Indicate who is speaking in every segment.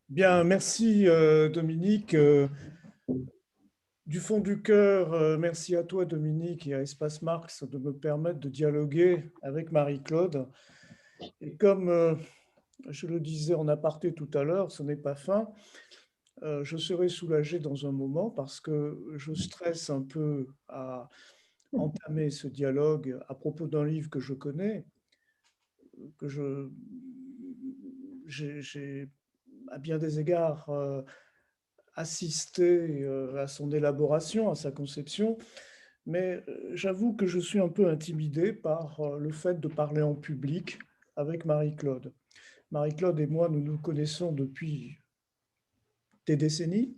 Speaker 1: Bien, merci Dominique. Du fond du cœur, merci à toi Dominique et à Espace Marx de me permettre de dialoguer avec Marie-Claude. Et comme je le disais en aparté tout à l'heure, ce n'est pas fin, je serai soulagé dans un moment parce que je stresse un peu à entamer ce dialogue à propos d'un livre que je connais, que j'ai à bien des égards assisté à son élaboration, à sa conception, mais j'avoue que je suis un peu intimidé par le fait de parler en public avec Marie-Claude. Marie-Claude et moi, nous nous connaissons depuis des décennies.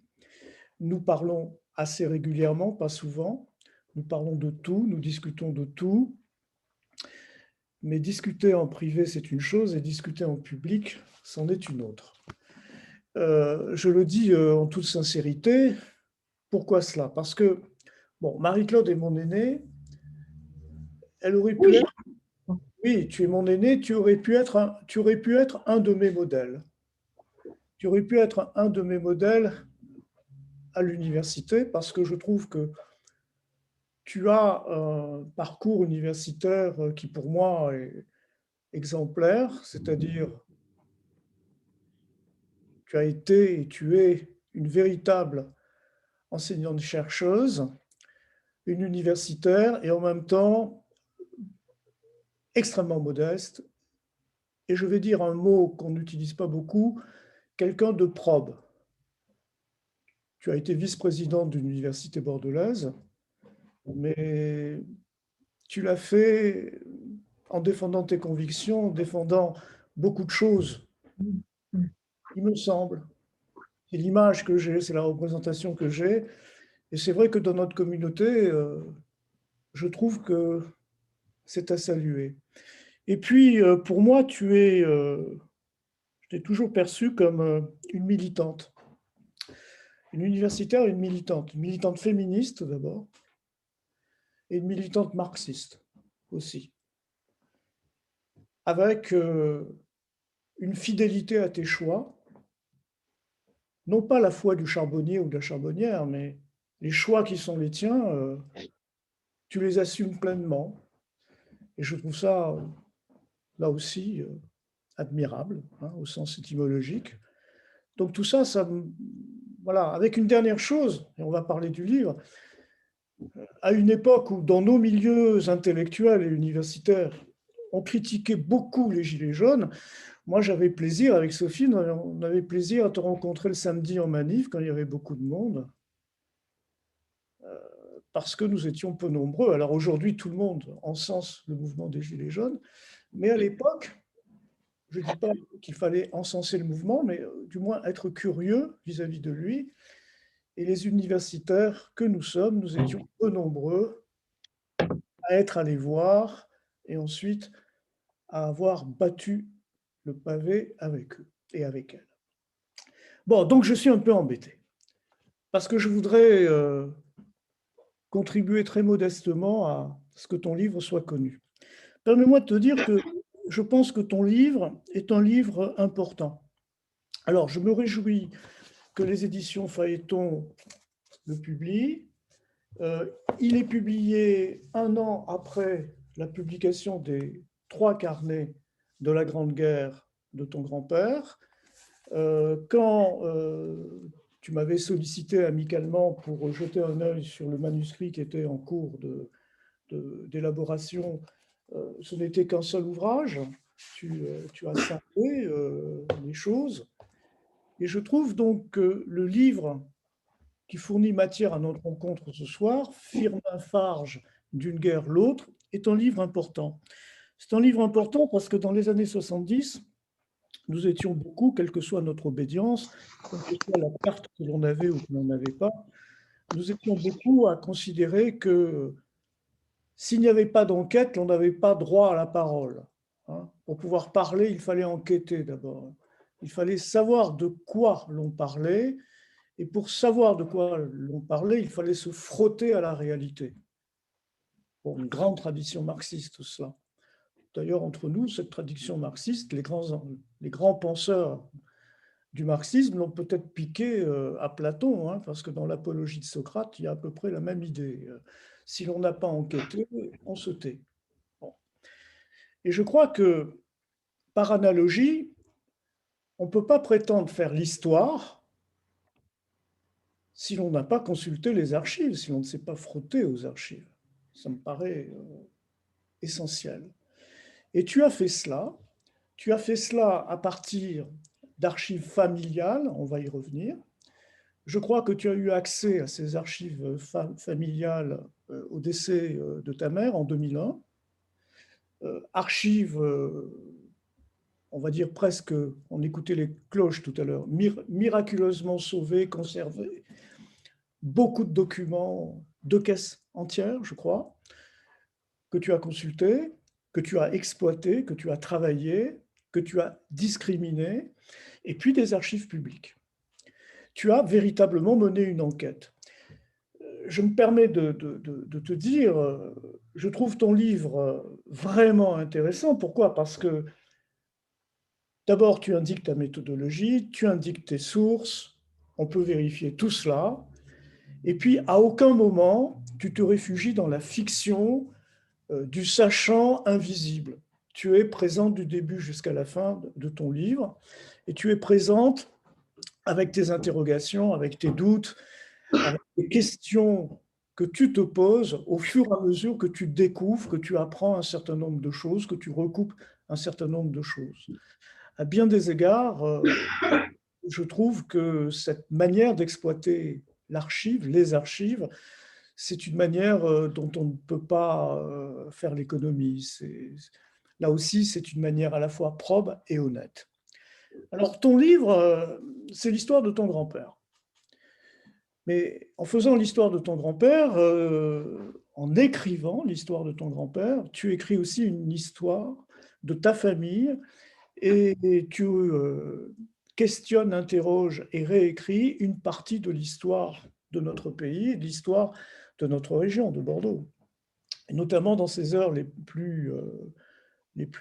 Speaker 1: Nous parlons assez régulièrement, pas souvent. Nous parlons de tout, nous discutons de tout. Mais discuter en privé, c'est une chose, et discuter en public, c'en est une autre. Je le dis en toute sincérité. Pourquoi cela? Parce que, bon, Marie-Claude est mon aînée. Elle aurait pu
Speaker 2: Oui,
Speaker 1: être, oui, tu es mon aîné, tu aurais pu être un de mes modèles. Tu aurais pu être un de mes modèles à l'université parce que je trouve que tu as un parcours universitaire qui pour moi est exemplaire, c'est-à-dire tu as été et tu es une véritable enseignante-chercheuse, une universitaire et en même temps extrêmement modeste. Et je vais dire un mot qu'on n'utilise pas beaucoup, quelqu'un de probe. Tu as été vice-présidente d'une université bordelaise, mais tu l'as fait en défendant tes convictions, en défendant beaucoup de choses, il me semble. C'est l'image que j'ai, c'est la représentation que j'ai. Et c'est vrai que dans notre communauté, je trouve que c'est à saluer. Et puis, pour moi, je t'ai toujours perçue comme une militante, une universitaire, une militante féministe d'abord, et une militante marxiste aussi, avec une fidélité à tes choix, non pas la foi du charbonnier ou de la charbonnière, mais les choix qui sont les tiens, tu les assumes pleinement. Et je trouve ça, là aussi, admirable, hein, au sens étymologique. Donc tout ça, voilà, avec une dernière chose, et on va parler du livre, à une époque où, dans nos milieux intellectuels et universitaires, on critiquait beaucoup les Gilets jaunes, moi j'avais plaisir, avec Sophie, on avait plaisir à te rencontrer le samedi en manif, quand il y avait beaucoup de monde, parce que nous étions peu nombreux. Alors aujourd'hui, tout le monde encense le mouvement des Gilets jaunes, mais à l'époque, je ne dis pas qu'il fallait encenser le mouvement, mais du moins être curieux vis-à-vis de lui. Et les universitaires que nous sommes, nous étions peu nombreux à être allés voir et ensuite à avoir battu le pavé avec eux et avec elles. Bon, donc je suis un peu embêté parce que je voudrais contribuer très modestement à ce que ton livre soit connu. Permets-moi de te dire que je pense que ton livre est un livre important. Alors, je me réjouis que les éditions Phaéton le publient. Il est publié un an après la publication des 3 carnets de la Grande Guerre de ton grand-père. Quand tu m'avais sollicité amicalement pour jeter un œil sur le manuscrit qui était en cours d'élaboration, ce n'était qu'un seul ouvrage. Tu as scindé les choses. Et je trouve donc que le livre qui fournit matière à notre rencontre ce soir, Firmin Farge, d'une guerre l'autre, est un livre important. C'est un livre important parce que dans les années 70, nous étions beaucoup, quelle que soit notre obédience, quelle que soit la carte que l'on avait ou que l'on n'avait pas, nous étions beaucoup à considérer que s'il n'y avait pas d'enquête, on n'avait pas droit à la parole. Hein. Pour pouvoir parler, il fallait enquêter d'abord. Il fallait savoir de quoi l'on parlait, et pour savoir de quoi l'on parlait, il fallait se frotter à la réalité. Bon, une grande tradition marxiste, cela. D'ailleurs, entre nous, cette tradition marxiste, les grands penseurs du marxisme l'ont peut-être piqué à Platon, hein, parce que dans l'Apologie de Socrate, il y a à peu près la même idée. Si l'on n'a pas enquêté, on se tait. Bon. Et je crois que, par analogie, on ne peut pas prétendre faire l'histoire si l'on n'a pas consulté les archives, si l'on ne s'est pas frotté aux archives. Ça me paraît essentiel. Et tu as fait cela. Tu as fait cela à partir d'archives familiales, on va y revenir. Je crois que tu as eu accès à ces archives familiales au décès de ta mère en 2001. Archives, on va dire presque, on écoutait les cloches tout à l'heure, miraculeusement sauvées, conservées. Beaucoup de documents, 2 caisses entières, je crois, que tu as consultés, que tu as exploités, que tu as travaillé, que tu as discriminé, et puis des archives publiques. Tu as véritablement mené une enquête. Je me permets de te dire, je trouve ton livre vraiment intéressant. Pourquoi? Parce que d'abord, tu indiques ta méthodologie, tu indiques tes sources, on peut vérifier tout cela. Et puis, à aucun moment, tu te réfugies dans la fiction du sachant invisible. Tu es présente du début jusqu'à la fin de ton livre, et tu es présente avec tes interrogations, avec tes doutes, avec les questions que tu te poses au fur et à mesure que tu découvres, que tu apprends un certain nombre de choses, que tu recoupes un certain nombre de choses. À bien des égards, je trouve que cette manière d'exploiter l'archive, les archives, c'est une manière dont on ne peut pas faire l'économie. Là aussi, c'est une manière à la fois probe et honnête. Alors, ton livre, c'est l'histoire de ton grand-père. Mais en faisant l'histoire de ton grand-père, en écrivant l'histoire de ton grand-père, tu écris aussi une histoire de ta famille et tu questionnes, interroges et réécris une partie de l'histoire de notre pays, de l'histoire de notre région, de Bordeaux. Et notamment dans ces heures les plus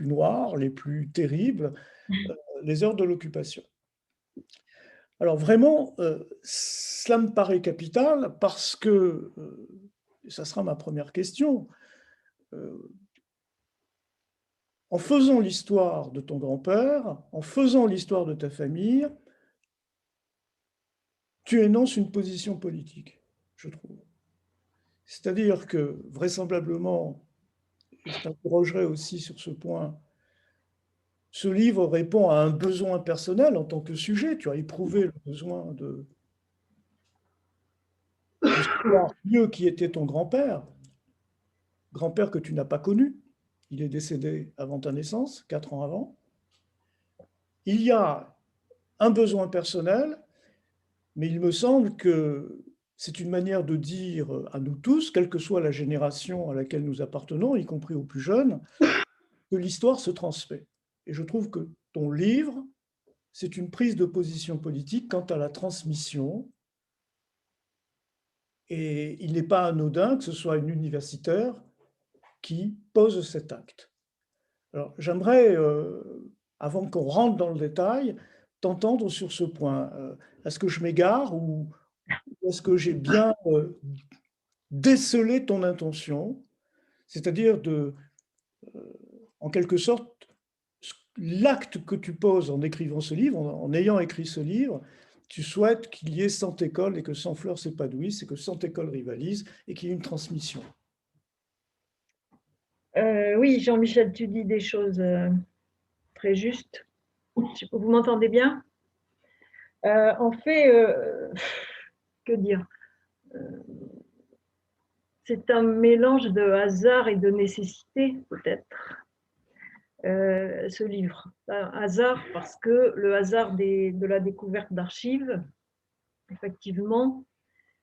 Speaker 1: noires, les plus terribles, les heures de l'occupation. Alors vraiment, cela me paraît capital parce que, ça sera ma première question, en faisant l'histoire de ton grand-père, en faisant l'histoire de ta famille, tu énonces une position politique, je trouve. C'est-à-dire que vraisemblablement, et je t'interrogerai aussi sur ce point, ce livre répond à un besoin personnel en tant que sujet. Tu as éprouvé le besoin de savoir mieux qui était ton grand-père que tu n'as pas connu. Il est décédé avant ta naissance, 4 ans avant. Il y a un besoin personnel, mais il me semble que c'est une manière de dire à nous tous, quelle que soit la génération à laquelle nous appartenons, y compris aux plus jeunes, que l'histoire se transmet. Et je trouve que ton livre, c'est une prise de position politique quant à la transmission. Et il n'est pas anodin que ce soit une universitaire qui pose cet acte. Alors, j'aimerais, avant qu'on rentre dans le détail, t'entendre sur ce point. Est-ce que je m'égare ou est-ce que j'ai bien décelé ton intention, c'est-à-dire en quelque sorte, l'acte que tu poses en écrivant ce livre, en ayant écrit ce livre, tu souhaites qu'il y ait 100 écoles et que 100 fleurs s'épanouissent et que 100 écoles rivalisent et qu'il y ait une transmission.
Speaker 2: Oui, Jean-Michel, tu dis des choses très justes. Vous m'entendez bien? En fait, que dire? C'est un mélange de hasard et de nécessité, peut-être, ce livre. Un hasard parce que le hasard de la découverte d'archives, effectivement,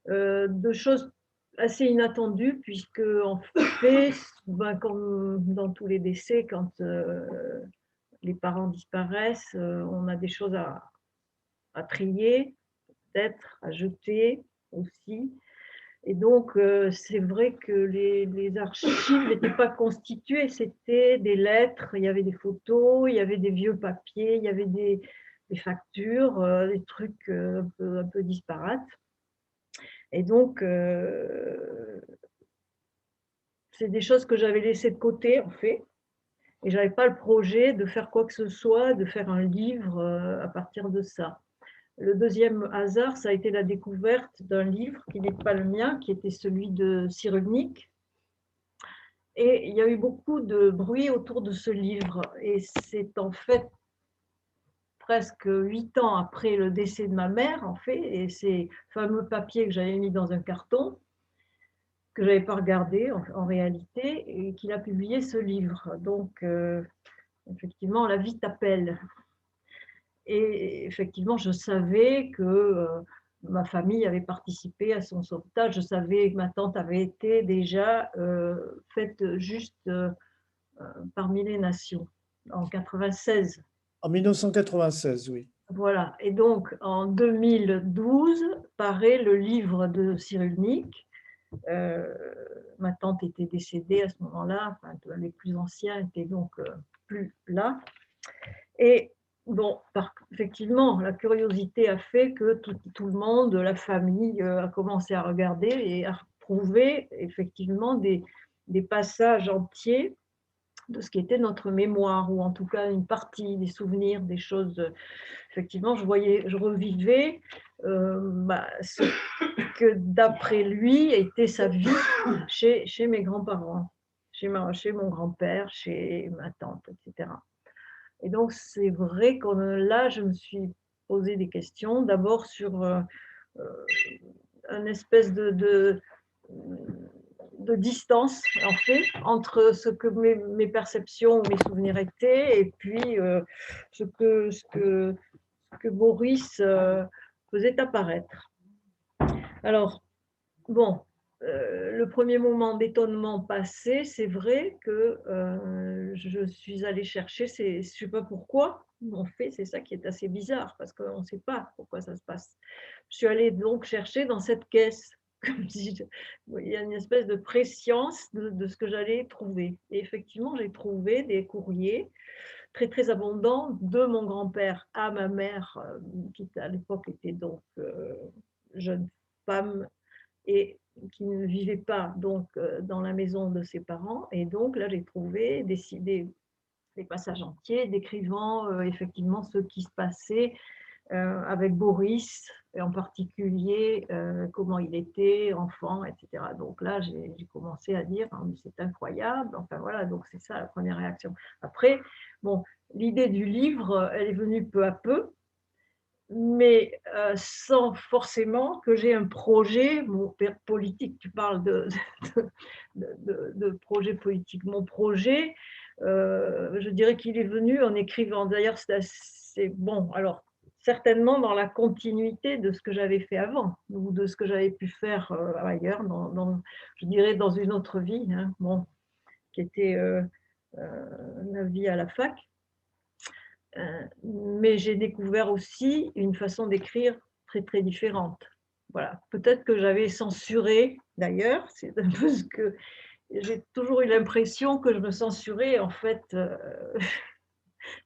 Speaker 2: de choses assez inattendues, puisque en fait, comme dans tous les décès, quand les parents disparaissent, on a des choses à trier, peut-être, à jeter aussi. Et donc, c'est vrai que les archives n'étaient pas constituées, c'était des lettres, il y avait des photos, il y avait des vieux papiers, il y avait des factures, des trucs un peu disparates. Et donc, c'est des choses que j'avais laissées de côté, en fait. Et j'avais pas le projet de faire quoi que ce soit, de faire un livre à partir de ça. Le deuxième hasard, ça a été la découverte d'un livre qui n'est pas le mien, qui était celui de Cyrulnik. Et il y a eu beaucoup de bruit autour de ce livre. Et c'est en fait presque 8 ans après le décès de ma mère, en fait, et ces fameux papiers que j'avais mis dans un carton, que je n'avais pas regardé en réalité, et qu'il a publié ce livre. Donc, effectivement, la vie t'appelle. Et effectivement, je savais que ma famille avait participé à son sauvetage. Je savais que ma tante avait été déjà faite juste parmi les nations en 96.
Speaker 1: En 1996, oui.
Speaker 2: Voilà. Et donc, en 2012, paraît le livre de Cyrulnik. Ma tante était décédée à ce moment-là. Enfin, les plus anciens étaient donc plus là. Et bon, effectivement, la curiosité a fait que tout le monde, la famille, a commencé à regarder et à retrouver effectivement des passages entiers de ce qui était notre mémoire, ou en tout cas une partie des souvenirs, des choses. Effectivement, je revivais ce que d'après lui était sa vie chez mes grands-parents, chez mon grand-père, chez ma tante, etc. Et donc, c'est vrai que là, je me suis posé des questions, d'abord sur une espèce de distance, en fait, entre ce que mes perceptions ou mes souvenirs étaient, et puis ce que Boris faisait apparaître. Alors, bon, le premier moment d'étonnement passé, c'est vrai que je suis allée chercher, je ne sais pas pourquoi, en fait, c'est ça qui est assez bizarre, parce qu'on ne sait pas pourquoi ça se passe. Je suis allée donc chercher dans cette caisse, comme si il y a une espèce de préscience de ce que j'allais trouver. Et effectivement, j'ai trouvé des courriers très, très abondants de mon grand-père à ma mère, qui à l'époque était donc jeune femme, et qui ne vivait pas donc dans la maison de ses parents. Et donc là, j'ai trouvé des passages entiers décrivant effectivement ce qui se passait avec Boris, et en particulier comment il était enfant, etc. Donc là, j'ai commencé à dire oh, mais c'est incroyable. Enfin voilà, donc c'est ça la première réaction. Après, bon, l'idée du livre, elle est venue peu à peu, mais sans forcément que j'ai un projet politique. Tu parles de projet politique. Mon projet, je dirais qu'il est venu en écrivant. D'ailleurs, c'est bon. Alors, certainement dans la continuité de ce que j'avais fait avant, ou de ce que j'avais pu faire ailleurs, je dirais dans une autre vie, hein, bon, qui était la vie à la fac. Mais j'ai découvert aussi une façon d'écrire très, très différente. Voilà. Peut-être que j'avais censuré, d'ailleurs, c'est un peu ce que j'ai toujours eu l'impression que je me censurais, en fait,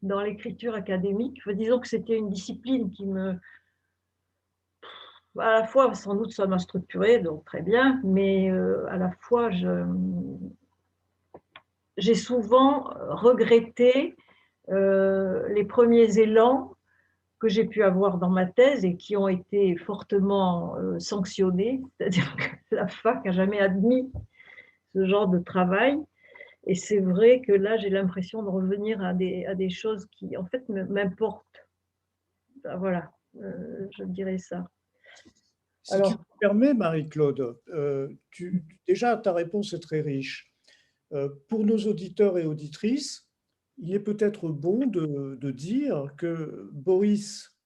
Speaker 2: dans l'écriture académique. Enfin, disons que c'était une discipline qui me... À la fois, sans doute, ça m'a structurée, donc très bien, mais à la fois, j'ai souvent regretté les premiers élans que j'ai pu avoir dans ma thèse et qui ont été fortement sanctionnés, c'est-à-dire que la fac n'a jamais admis ce genre de travail. Et c'est vrai que là, j'ai l'impression de revenir à des choses qui, en fait, m'importent. Voilà, je dirais ça.
Speaker 1: Si tu
Speaker 2: Alors,
Speaker 1: me permets, Marie-Claude, déjà, ta réponse est très riche. Pour nos auditeurs et auditrices, il est peut-être bon de dire que Boris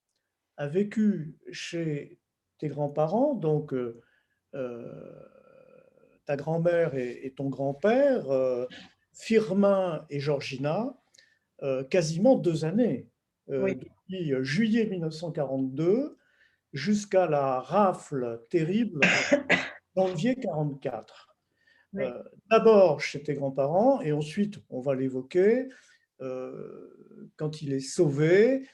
Speaker 1: a vécu chez tes grands-parents, donc ta grand-mère et ton grand-père, Firmin et Georgina, quasiment 2 années,
Speaker 2: oui,
Speaker 1: depuis juillet 1942 jusqu'à la rafle terrible en janvier 1944.
Speaker 2: oui,
Speaker 1: D'abord chez tes grands-parents, et ensuite, on va l'évoquer, quand il est sauvé,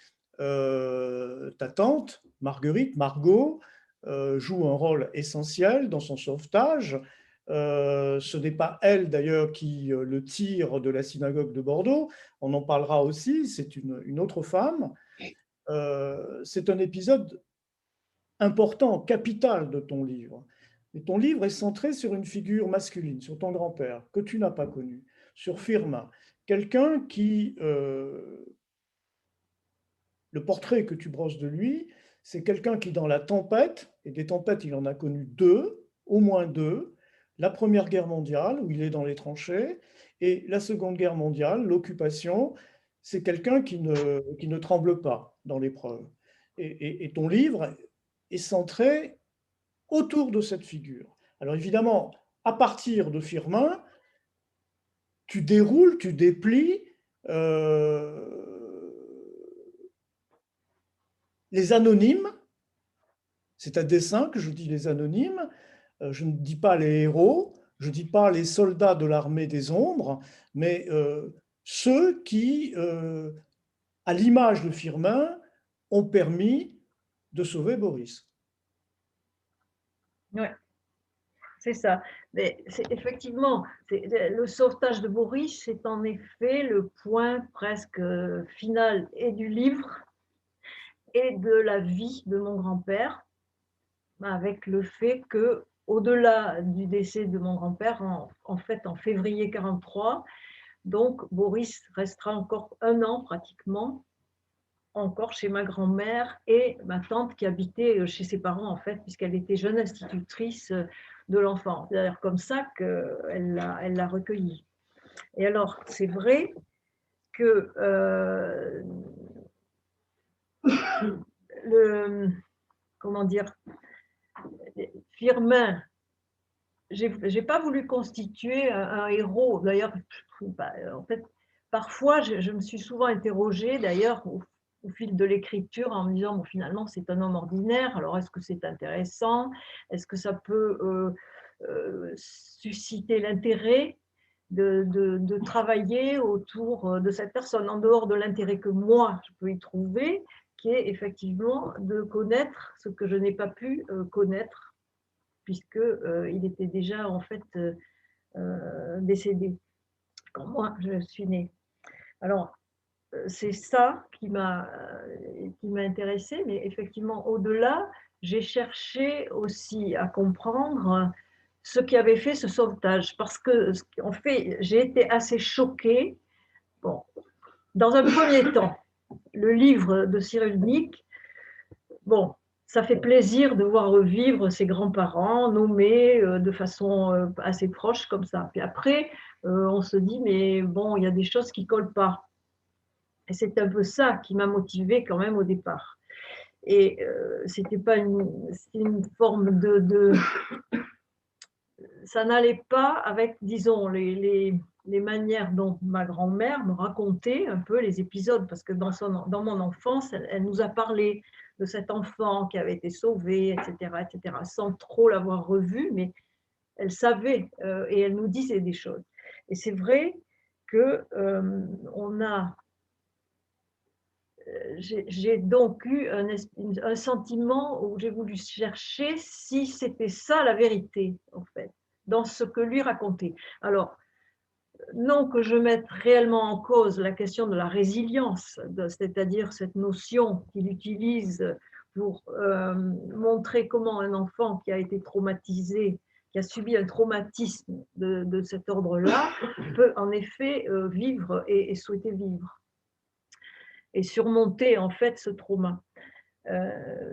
Speaker 1: ta tante, Margot, joue un rôle essentiel dans son sauvetage. Ce n'est pas elle, d'ailleurs, qui le tire de la synagogue de Bordeaux. On en parlera aussi, c'est une autre femme. C'est un épisode important, capital de ton livre. Et ton livre est centré sur une figure masculine, sur ton grand-père, que tu n'as pas connu, sur Firmin, quelqu'un qui, le portrait que tu brosses de lui, c'est quelqu'un qui, dans la tempête, et des tempêtes, il en a connu deux, au moins deux, la Première Guerre mondiale, où il est dans les tranchées, et la Seconde Guerre mondiale, l'occupation, c'est quelqu'un qui ne tremble pas dans l'épreuve. Et ton livre est centré autour de cette figure. Alors évidemment, à partir de Firmin, tu déroules, tu déplies les anonymes. C'est à dessein que je dis les anonymes, je ne dis pas les héros, je ne dis pas les soldats de l'armée des ombres, mais ceux qui, à l'image de Firmin, ont permis de sauver Boris.
Speaker 2: Oui, c'est ça. Mais effectivement, le sauvetage de Boris, c'est en effet le point presque final et du livre et de la vie de mon grand-père, avec le fait que, au-delà du décès de mon grand-père, en fait, en février 1943, donc Boris restera encore 1 an pratiquement, encore chez ma grand-mère et ma tante qui habitait chez ses parents, en fait, puisqu'elle était jeune institutrice de l'enfant. C'est d'ailleurs comme ça qu'elle l'a recueilli. Et alors, c'est vrai que comment dire, Firmin, j'ai pas voulu constituer un héros. D'ailleurs, en fait, parfois, je me suis souvent interrogée, d'ailleurs, au fil de l'écriture, en me disant, bon, finalement, c'est un homme ordinaire, alors est-ce que c'est intéressant? Est-ce que ça peut susciter l'intérêt de travailler autour de cette personne, en dehors de l'intérêt que moi, je peux y trouver, qui est effectivement de connaître ce que je n'ai pas pu connaître, puisqu'il était déjà en fait décédé quand moi je suis née. Alors, c'est ça qui m'a intéressée, mais effectivement, au-delà, j'ai cherché aussi à comprendre ce qui avait fait ce sauvetage, parce que, en fait, j'ai été assez choquée. Bon, dans un premier temps, le livre de Cyrulnik, bon, ça fait plaisir de voir revivre ses grands-parents nommés de façon assez proche comme ça. Puis après, on se dit, mais bon, il y a des choses qui ne collent pas. Et c'est un peu ça qui m'a motivée quand même au départ. Et c'était pas une forme ça n'allait pas avec, disons, les manières dont ma grand-mère me racontait un peu les épisodes, parce que dans mon enfance, elle nous a parlé de cet enfant qui avait été sauvé, etc., sans trop l'avoir revu, mais elle savait et elle nous disait des choses. Et c'est vrai que j'ai donc eu un sentiment où j'ai voulu chercher si c'était ça la vérité, en fait, dans ce que lui racontait. Alors, non que je mette réellement en cause la question de la résilience, c'est-à-dire cette notion qu'il utilise pour montrer comment un enfant qui a été traumatisé, qui a subi un traumatisme de cet ordre-là, peut en effet vivre et souhaiter vivre et surmonter en fait ce trauma.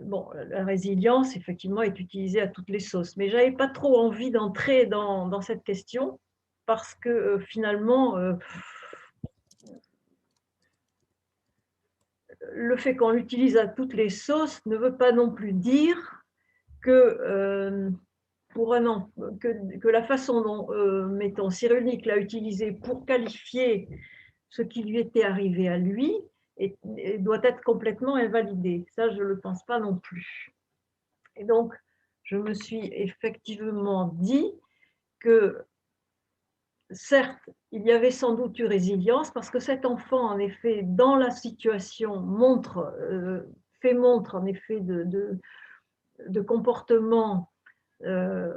Speaker 2: Bon, la résilience, effectivement, est utilisée à toutes les sauces, mais je n'avais pas trop envie d'entrer dans cette question parce que finalement, le fait qu'on l'utilise à toutes les sauces ne veut pas non plus dire que, que la façon dont, mettons, Cyrulnik l'a utilisé pour qualifier ce qui lui était arrivé à lui et doit être complètement invalidé. Ça, je ne le pense pas non plus. Et donc, je me suis effectivement dit que certes, il y avait sans doute eu résilience parce que cet enfant, en effet, dans la situation, fait montre en effet de comportement euh,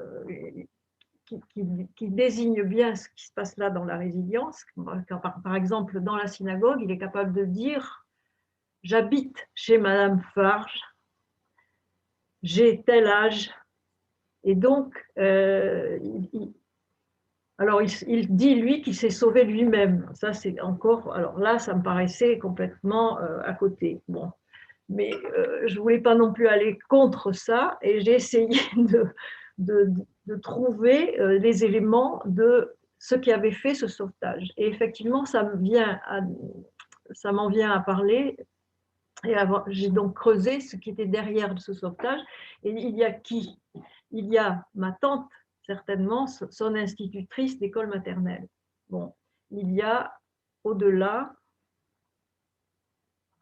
Speaker 2: qui désigne bien ce qui se passe là dans la résilience. Par exemple, dans la synagogue, il est capable de dire « J'habite chez Madame Farge, j'ai tel âge ». Et donc, alors il dit, lui, qu'il s'est sauvé lui-même. Ça, c'est encore… Alors là, ça me paraissait complètement à côté. Bon. Mais je ne voulais pas non plus aller contre ça et j'ai essayé de, de trouver les éléments de ce qui avait fait ce sauvetage. Et effectivement, ça m'en vient à parler. Et j'ai donc creusé ce qui était derrière ce sauvetage. Et il y a qui? Il y a ma tante, certainement, son institutrice d'école maternelle. Bon, il y a au-delà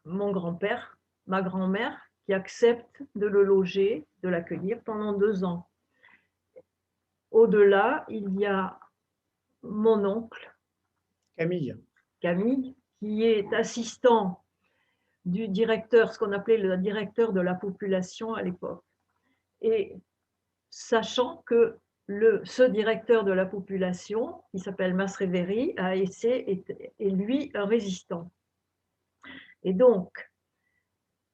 Speaker 2: mon grand-père, ma grand-mère, qui accepte de le loger, de l'accueillir pendant 2 ans. Au-delà, il y a mon oncle,
Speaker 1: Camille.
Speaker 2: Camille, qui est assistant du directeur, ce qu'on appelait le directeur de la population à l'époque. Et sachant que ce directeur de la population, qui s'appelle Masreveri, est lui un résistant. Et donc,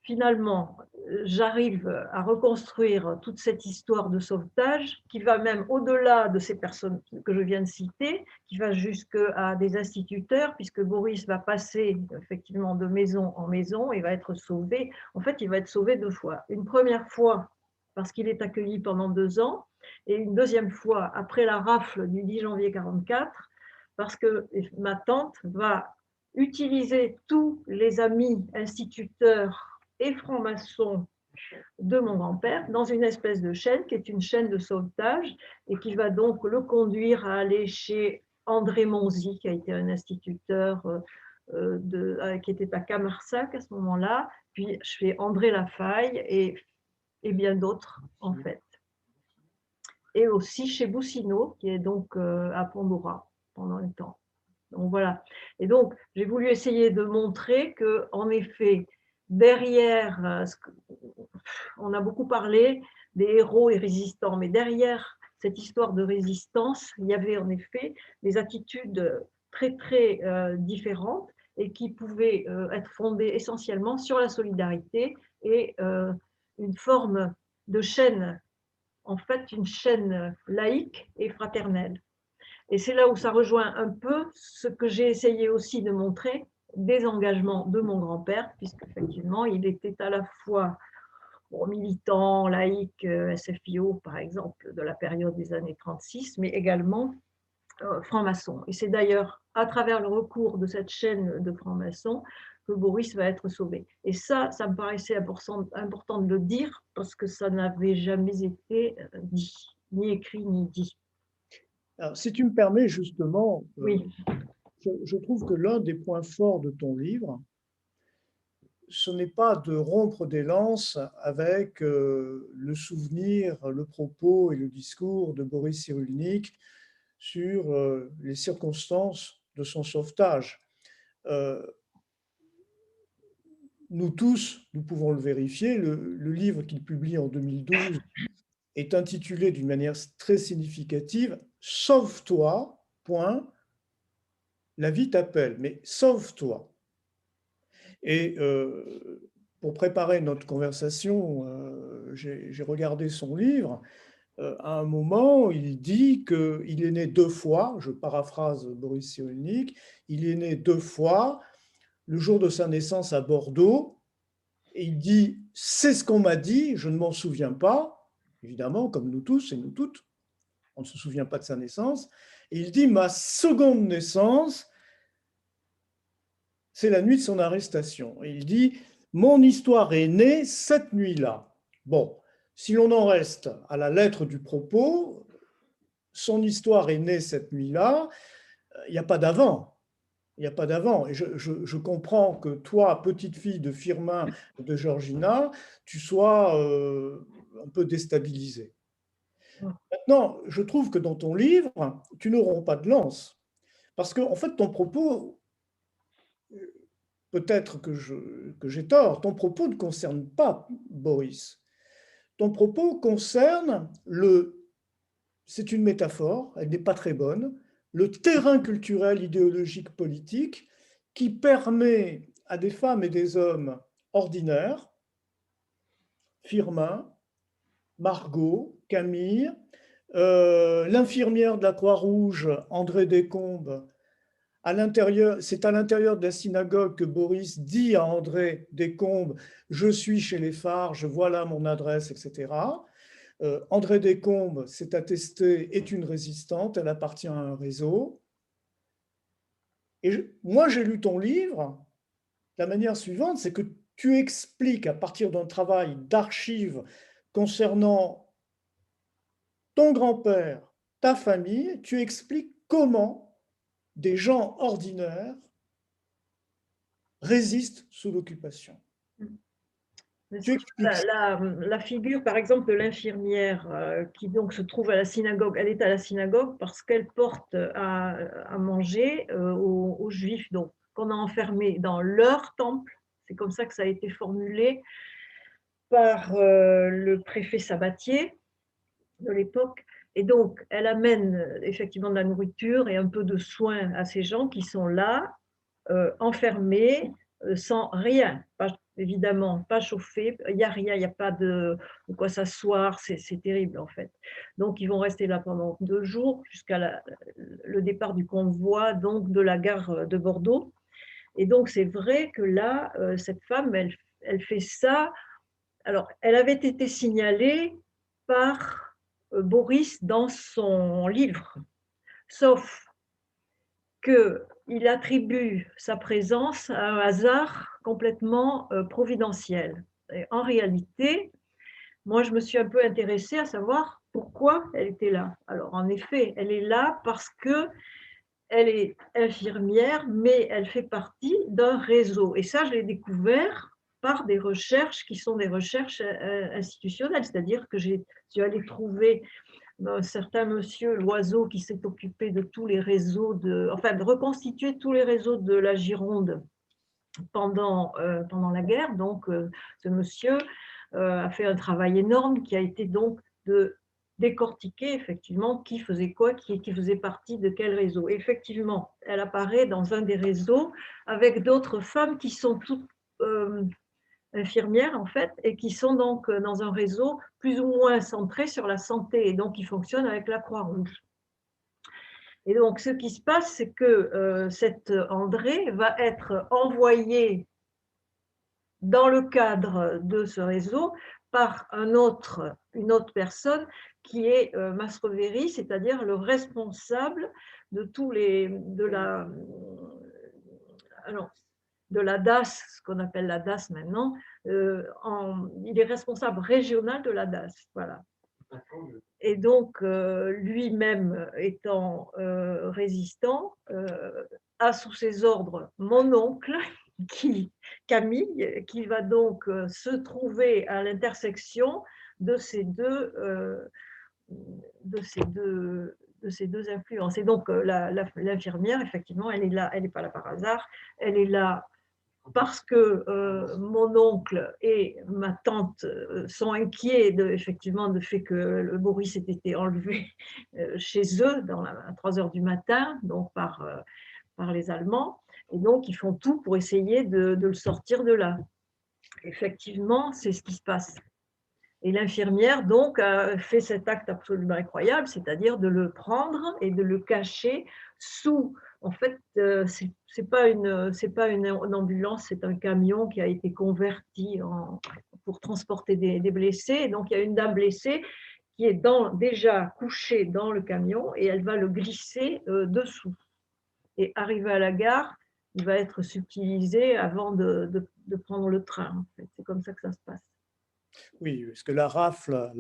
Speaker 2: finalement, j'arrive à reconstruire toute cette histoire de sauvetage qui va même au-delà de ces personnes que je viens de citer, qui va jusqu'à des instituteurs, puisque Boris va passer effectivement de maison en maison et va être sauvé. En fait, il va être sauvé 2 fois. Une première fois parce qu'il est accueilli pendant 2 ans, et une deuxième fois après la rafle du 10 janvier 1944, parce que ma tante va utiliser tous les amis instituteurs et franc-maçon de mon grand-père dans une espèce de chaîne qui est une chaîne de sauvetage et qui va donc le conduire à aller chez André Monzi, qui a été un instituteur qui était à Camarsac à ce moment-là, puis chez André Lafaille et bien d'autres en fait. Et aussi chez Boussineau, qui est donc à Pandora pendant un temps. Donc voilà. Et donc, j'ai voulu essayer de montrer que, en effet, derrière, on a beaucoup parlé des héros et résistants, mais derrière cette histoire de résistance, il y avait en effet des attitudes très, très différentes et qui pouvaient être fondées essentiellement sur la solidarité et une forme de chaîne, en fait, une chaîne laïque et fraternelle. Et c'est là où ça rejoint un peu ce que j'ai essayé aussi de montrer des engagements de mon grand-père, puisqu'effectivement, il était à la fois militant, laïque, SFIO, par exemple, de la période des années 36, mais également franc-maçon. Et c'est d'ailleurs à travers le recours de cette chaîne de francs-maçons que Boris va être sauvé. Et ça me paraissait important de le dire, parce que ça n'avait jamais été dit, ni écrit, ni dit.
Speaker 1: Alors, si tu me permets, justement,
Speaker 2: Oui.
Speaker 1: je trouve que l'un des points forts de ton livre, ce n'est pas de rompre des lances avec le souvenir, le propos et le discours de Boris Cyrulnik sur les circonstances de son sauvetage. Nous tous, nous pouvons le vérifier, le livre qu'il publie en 2012 est intitulé d'une manière très significative « Sauve-toi, point, la vie t'appelle », mais sauve-toi. Et pour préparer notre conversation, j'ai regardé son livre. À un moment, il dit qu'il est né 2 fois, je paraphrase Boris Cyrulnik, il est né 2 fois, le jour de sa naissance à Bordeaux, et il dit « c'est ce qu'on m'a dit, je ne m'en souviens pas », évidemment, comme nous tous et nous toutes, on ne se souvient pas de sa naissance, et il dit « ma seconde naissance, c'est la nuit de son arrestation ». Et il dit « mon histoire est née cette nuit-là ». Bon, si l'on en reste à la lettre du propos, son histoire est née cette nuit-là, il n'y a pas d'avant. Il n'y a pas d'avant. Et je comprends que toi, petite fille de Firmin et de Georgina, tu sois un peu déstabilisée. Maintenant, je trouve que dans ton livre, tu ne romps pas de lance. Parce que, en fait, ton propos, peut-être que j'ai tort, ton propos ne concerne pas Boris. Ton propos concerne c'est une métaphore, elle n'est pas très bonne, le terrain culturel, idéologique, politique qui permet à des femmes et des hommes ordinaires, Firmin, Margot, Camille, l'infirmière de la Croix-Rouge, André Descombes, c'est à l'intérieur de la synagogue que Boris dit à André Descombes, je suis chez les Farges, voilà mon adresse, etc. André Descombes, c'est attesté, est une résistante, elle appartient à un réseau. Et moi, j'ai lu ton livre, de la manière suivante, c'est que tu expliques à partir d'un travail d'archives concernant ton grand-père, ta famille, tu expliques comment des gens ordinaires résistent sous l'occupation. Tu expliques ça.
Speaker 2: La figure, par exemple, de l'infirmière qui donc se trouve à la synagogue, elle est à la synagogue parce qu'elle porte à manger aux Juifs, donc qu'on a enfermés dans leur temple. C'est comme ça que ça a été formulé par le préfet Sabatier de l'époque. Et donc, elle amène effectivement de la nourriture et un peu de soins à ces gens qui sont là, enfermés, sans rien, évidemment, pas chauffés, il n'y a rien, il n'y a pas de quoi s'asseoir, c'est terrible en fait. Donc, ils vont rester là pendant 2 jours jusqu'à le départ du convoi, donc de la gare de Bordeaux. Et donc, c'est vrai que là, cette femme, elle fait ça. Alors, elle avait été signalée par Boris dans son livre, sauf qu'il attribue sa présence à un hasard complètement providentiel. Et en réalité, moi, je me suis un peu intéressée à savoir pourquoi elle était là. Alors, en effet, elle est là parce que elle est infirmière, mais elle fait partie d'un réseau. Et ça, je l'ai découvert par des recherches qui sont des recherches institutionnelles, c'est-à-dire que je suis allée trouver un certain monsieur Loiseau qui s'est occupé de tous les réseaux, enfin de reconstituer tous les réseaux de la Gironde pendant la guerre. Donc, ce monsieur a fait un travail énorme qui a été donc de décortiquer effectivement qui faisait quoi, qui faisait partie de quel réseau. Et effectivement, elle apparaît dans un des réseaux avec d'autres femmes qui sont toutes infirmières en fait, et qui sont donc dans un réseau plus ou moins centré sur la santé, et donc qui fonctionne avec la Croix-Rouge. Et donc, ce qui se passe, c'est que cette André va être envoyée dans le cadre de ce réseau par une autre personne qui est Mastrovéry, c'est-à-dire le responsable de tous les de la DAS, ce qu'on appelle la DAS maintenant. Il est responsable régional de la DAS, voilà. Et donc, lui-même étant résistant, a sous ses ordres mon oncle, Camille, qui va donc se trouver à l'intersection de ces deux, de ces deux, de ces deux influences. Et donc, l'infirmière, effectivement, elle est là, elle n'est pas là par hasard, elle est là parce que mon oncle et ma tante sont inquiets effectivement du fait que le Boris ait été enlevé chez eux à 3 heures du matin, donc par les Allemands, et donc ils font tout pour essayer de le sortir de là. Effectivement, c'est ce qui se passe. Et l'infirmière, donc, a fait cet acte absolument incroyable, c'est-à-dire de le prendre et de le cacher sous. En fait, c'est pas une ambulance, c'est un camion qui a été converti pour transporter des blessés. Et donc, il y a une dame blessée qui est déjà couchée dans le camion et elle va le glisser dessous. Et arrivé à la gare, il va être subtilisé avant de prendre le train. En fait. C'est comme ça que ça se passe.
Speaker 1: Oui, parce que la rafle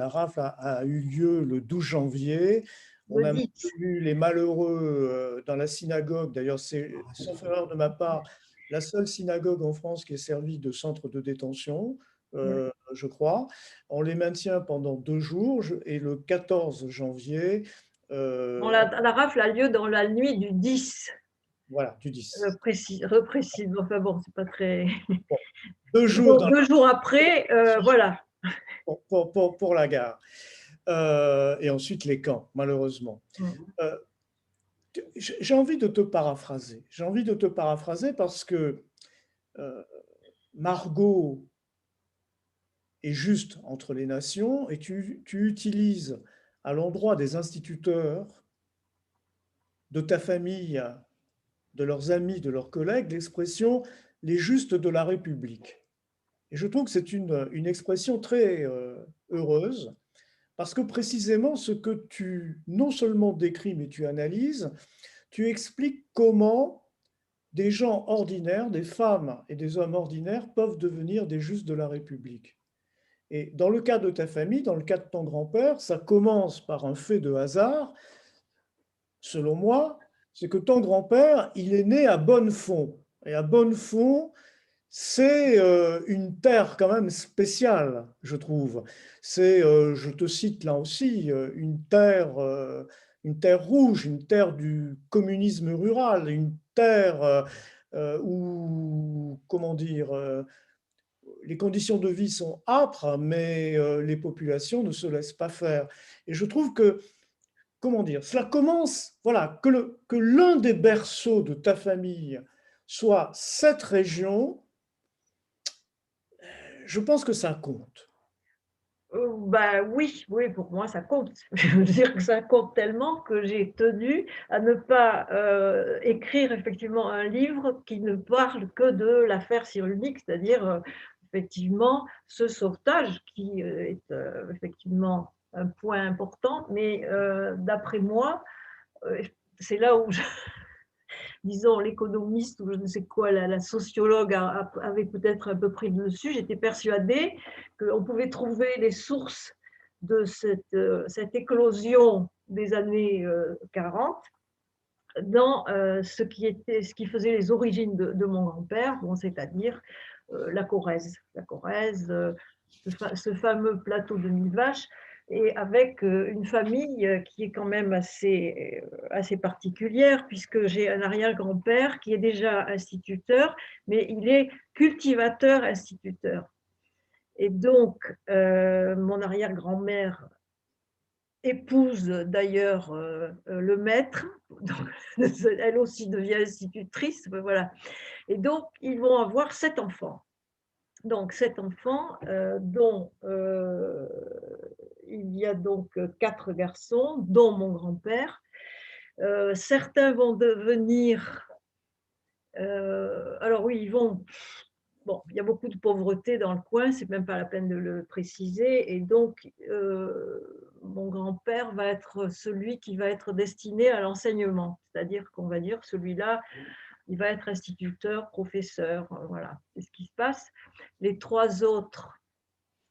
Speaker 1: a eu lieu le 12 janvier. On a vu les malheureux dans la synagogue. D'ailleurs, c'est, sauf erreur de ma part, la seule synagogue en France qui est servie de centre de détention, je crois. On les maintient pendant 2 jours et le 14 janvier.
Speaker 2: La rafle a lieu dans la nuit du 10
Speaker 1: Voilà, du 10.
Speaker 2: reprécise, enfin bon, c'est pas très…
Speaker 1: Bon, 2 jours
Speaker 2: Donc
Speaker 1: dans
Speaker 2: 2 jours après, voilà.
Speaker 1: pour la gare. Et ensuite les camps, malheureusement.
Speaker 2: Mmh.
Speaker 1: Euh, j'ai envie de te paraphraser. J'ai envie de te paraphraser parce que euh, Margot est juste entre les nations et tu utilises à l'endroit des instituteurs, de ta famille, de leurs amis, de leurs collègues, l'expression les justes de la République. Et je trouve que c'est une expression très heureuse parce que précisément ce que tu non seulement décris mais tu analyses, tu expliques comment des gens ordinaires, des femmes et des hommes ordinaires peuvent devenir des justes de la République. Et dans le cas de ta famille, dans le cas de ton grand-père, ça commence par un fait de hasard, selon moi, c'est que ton grand-père, il est né à Bonnefond. Et à Bonnefond, c'est une terre quand même spéciale, je trouve. C'est, je te cite là aussi, une terre rouge, une terre du communisme rural, une terre où, comment dire, les conditions de vie sont âpres, mais les populations ne se laissent pas faire. Et je trouve que, comment dire, cela commence, voilà, que l'un des berceaux de ta famille soit cette région, je pense que ça compte.
Speaker 2: Bah, oui, oui, pour moi ça compte. Je veux dire que ça compte tellement que j'ai tenu à ne pas, écrire effectivement un livre qui ne parle que de l'affaire Cyrulnik, c'est-à-dire, effectivement ce sauvetage qui, est, effectivement un point important, mais, d'après moi, heu, c'est là où je disons, l'économiste ou je ne sais quoi, la sociologue avait peut-être un peu pris le dessus. J'étais persuadée qu'on pouvait trouver les sources de cette éclosion des années 40 dans ce qui faisait les origines de mon grand-père, bon, c'est-à-dire la Corrèze. La Corrèze, ce fameux plateau de Millevaches, et avec une famille qui est quand même assez particulière, puisque j'ai un arrière-grand-père qui est déjà instituteur, mais il est cultivateur-instituteur. Et donc, mon arrière-grand-mère épouse d'ailleurs le maître, donc, elle aussi devient institutrice, voilà. Et donc, ils vont avoir 7 enfants. Donc, 7 enfants, dont il y a donc 4 garçons, dont mon grand-père. Certains vont devenir, alors oui, ils vont, bon, il y a beaucoup de pauvreté dans le coin, c'est même pas la peine de le préciser, et donc mon grand-père va être celui qui va être destiné à l'enseignement, c'est-à-dire qu'on va dire celui-là, il va être instituteur, professeur, voilà, c'est ce qui se passe. Les 3 autres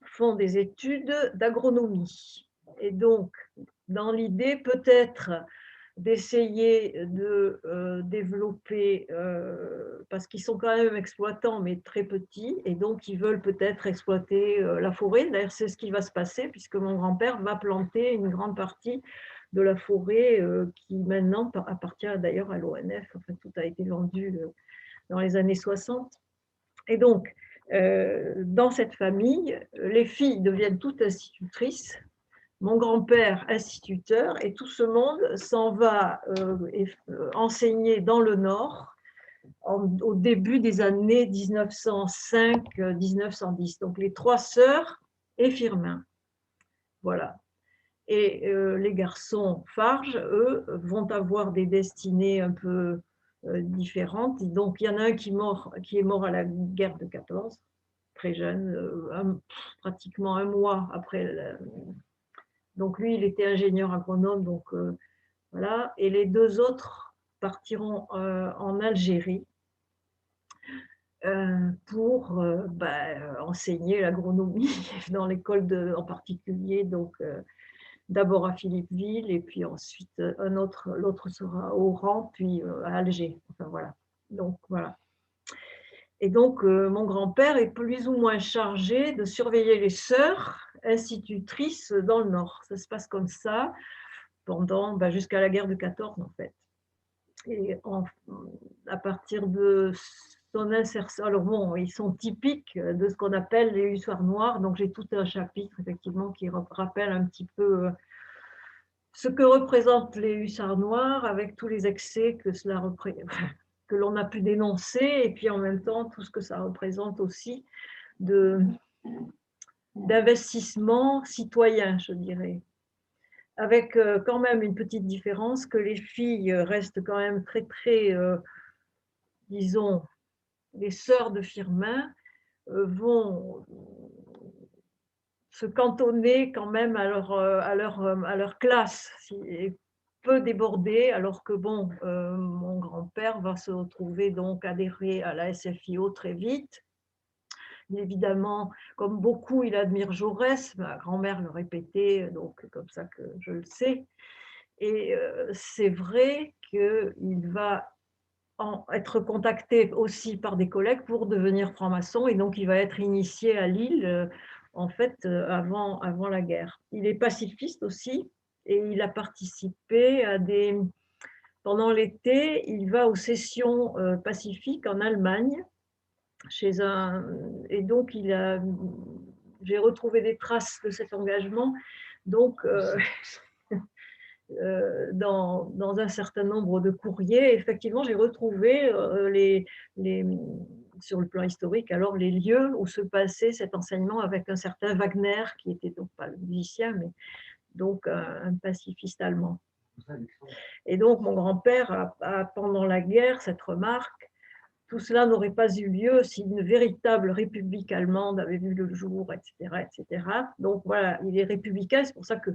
Speaker 2: font des études d'agronomie. Et donc, dans l'idée peut-être d'essayer de développer, parce qu'ils sont quand même exploitants, mais très petits, et donc ils veulent peut-être exploiter la forêt. D'ailleurs, c'est ce qui va se passer, puisque mon grand-père va planter une grande partie de la forêt qui maintenant appartient d'ailleurs à l'ONF. Enfin, tout a été vendu dans les années 60. Et donc, dans cette famille, les filles deviennent toutes institutrices, mon grand-père instituteur, et tout ce monde s'en va enseigner dans le Nord au début des années 1905-1910. Donc les 3 sœurs et Firmin. Voilà. Et les garçons Farge, eux, vont avoir des destinées un peu différentes. Donc il y en a un qui est mort à la guerre de 14, très jeune, pratiquement un mois après. Donc lui, il était ingénieur agronome, donc voilà. Et les 2 autres partiront en Algérie pour enseigner l'agronomie dans l'école en particulier, donc d'abord à Philippeville, et puis ensuite l'autre sera à Oran, puis à Alger. Enfin voilà. Donc voilà. Et donc mon grand-père est plus ou moins chargé de surveiller les sœurs institutrices dans le Nord. Ça se passe comme ça pendant jusqu'à la guerre de 14 en fait. Et à partir de son insertion, alors bon, ils sont typiques de ce qu'on appelle les hussards noirs, donc j'ai tout un chapitre effectivement qui rappelle un petit peu ce que représentent les hussards noirs avec tous les excès que cela que l'on a pu dénoncer, et puis en même temps tout ce que ça représente aussi d'investissement citoyen, je dirais. Avec quand même une petite différence, que les filles restent quand même très, disons, les sœurs de Firmin vont se cantonner quand même à leur classe, et peu débordées, alors que bon, mon grand-père va se retrouver donc adhérer à la SFIO très vite. Évidemment, comme beaucoup, il admire Jaurès, ma grand-mère le répétait, donc comme ça que je le sais. Et c'est vrai qu'il va être contacté aussi par des collègues pour devenir franc-maçon, et donc il va être initié à Lille en fait avant la guerre. Il est pacifiste aussi, et il a participé à des… Pendant l'été, il va aux sessions pacifiques en Allemagne, chez un… Et donc j'ai retrouvé des traces de cet engagement, donc dans un certain nombre de courriers. Effectivement, j'ai retrouvé sur le plan historique, alors les lieux où se passait cet enseignement avec un certain Wagner, qui était donc pas le musicien, mais donc un pacifiste allemand. Et donc mon grand-père pendant la guerre, cette remarque: tout cela n'aurait pas eu lieu si une véritable république allemande avait vu le jour, etc., etc. Donc voilà, il est républicain. C'est pour ça que,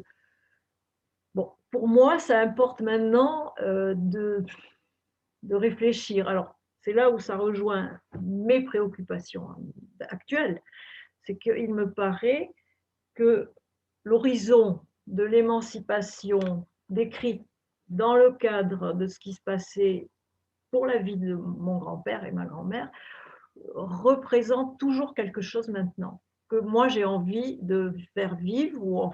Speaker 2: bon, pour moi, ça importe maintenant de réfléchir. Alors, c'est là où ça rejoint mes préoccupations actuelles. C'est qu'il me paraît que l'horizon de l'émancipation décrit dans le cadre de ce qui se passait pour la vie de mon grand-père et ma grand-mère représente toujours quelque chose maintenant, que moi j'ai envie de faire vivre,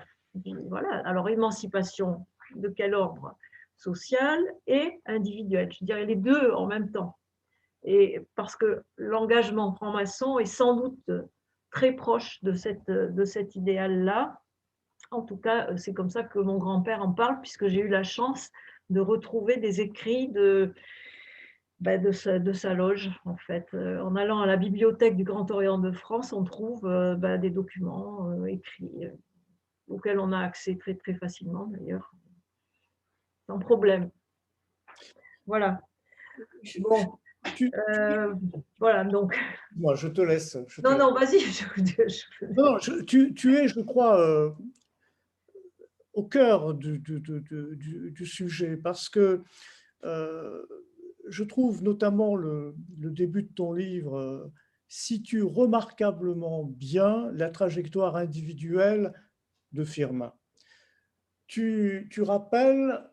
Speaker 2: voilà. Alors, émancipation de quel ordre? Social et individuel, je dirais les deux en même temps. Et parce que l'engagement franc-maçon est sans doute très proche de cet idéal-là. En tout cas, c'est comme ça que mon grand-père en parle, puisque j'ai eu la chance de retrouver des écrits de sa loge, en fait. En allant à la bibliothèque du Grand Orient de France, on trouve des documents écrits auxquels on a accès très, très facilement, d'ailleurs, sans problème. Voilà. Bon, voilà, donc…
Speaker 1: Moi, je te laisse.
Speaker 2: Non, vas-y.
Speaker 1: Non, tu es, je crois, au cœur du sujet, parce que je trouve notamment le début de ton livre situe remarquablement bien la trajectoire individuelle de Firmin. Tu rappelles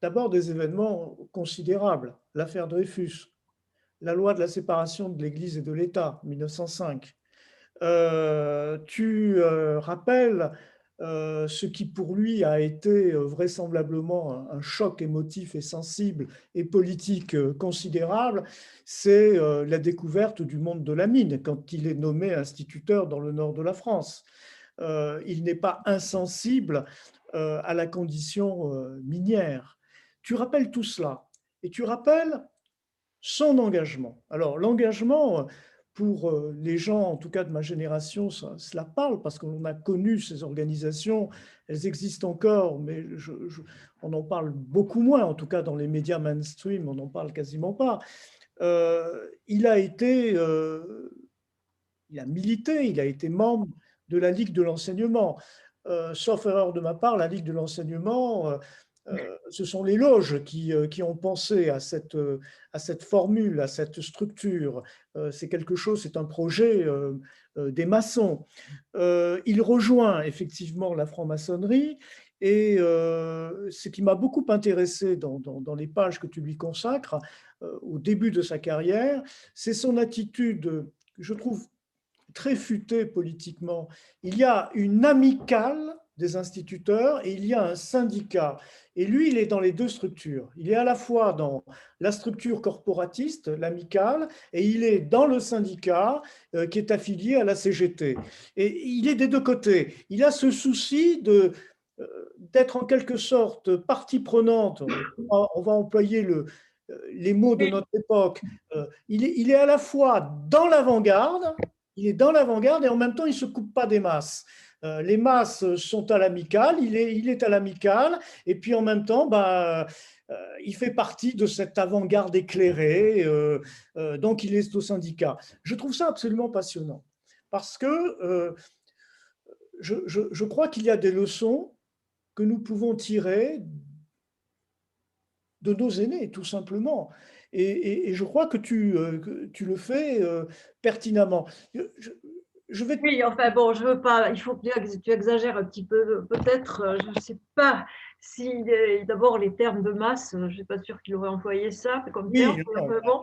Speaker 1: d'abord des événements considérables, l'affaire Dreyfus, la loi de la séparation de l'Église et de l'État, 1905. Tu rappelles ce qui pour lui a été vraisemblablement un choc émotif et sensible et politique considérable, c'est la découverte du monde de la mine quand il est nommé instituteur dans le nord de la France. Il n'est pas insensible à la condition minière. Tu rappelles tout cela et tu rappelles son engagement. Alors l'engagement, pour les gens, en tout cas de ma génération, cela parle parce qu'on a connu ces organisations, elles existent encore, mais on en parle beaucoup moins, en tout cas dans les médias mainstream, on n'en parle quasiment pas. Il a milité, il a été membre de la Ligue de l'enseignement. Sauf erreur de ma part, la Ligue de l'enseignement, ce sont les loges qui ont pensé à cette formule, à cette structure. C'est quelque chose, c'est un projet des maçons. Il rejoint effectivement la franc-maçonnerie, et ce qui m'a beaucoup intéressé dans les pages que tu lui consacres au début de sa carrière, c'est son attitude, je trouve, très futée politiquement. Il y a une amicale des instituteurs et il y a un syndicat. Et lui, il est dans les deux structures. Il est à la fois dans la structure corporatiste, l'amicale, et il est dans le syndicat qui est affilié à la CGT. Et il est des deux côtés. Il a ce souci d'être en quelque sorte partie prenante. On va employer les mots de notre époque. Il est à la fois dans l'avant-garde, il est dans l'avant-garde et en même temps, il ne se coupe pas des masses. Les masses sont à l'amicale, il est à l'amicale, et puis en même temps, il fait partie de cette avant-garde éclairée, donc il est au syndicat. Je trouve ça absolument passionnant, parce que je crois qu'il y a des leçons que nous pouvons tirer de nos aînés, tout simplement. Et je crois que tu le fais pertinemment. Je, je vais...
Speaker 2: Oui, enfin bon, je veux pas, il faut que tu exagères un petit peu, peut-être, je ne sais pas si, d'abord, les termes de masse, je ne suis pas sûre qu'il aurait employé ça comme terme,
Speaker 1: Oui, non,
Speaker 2: bon,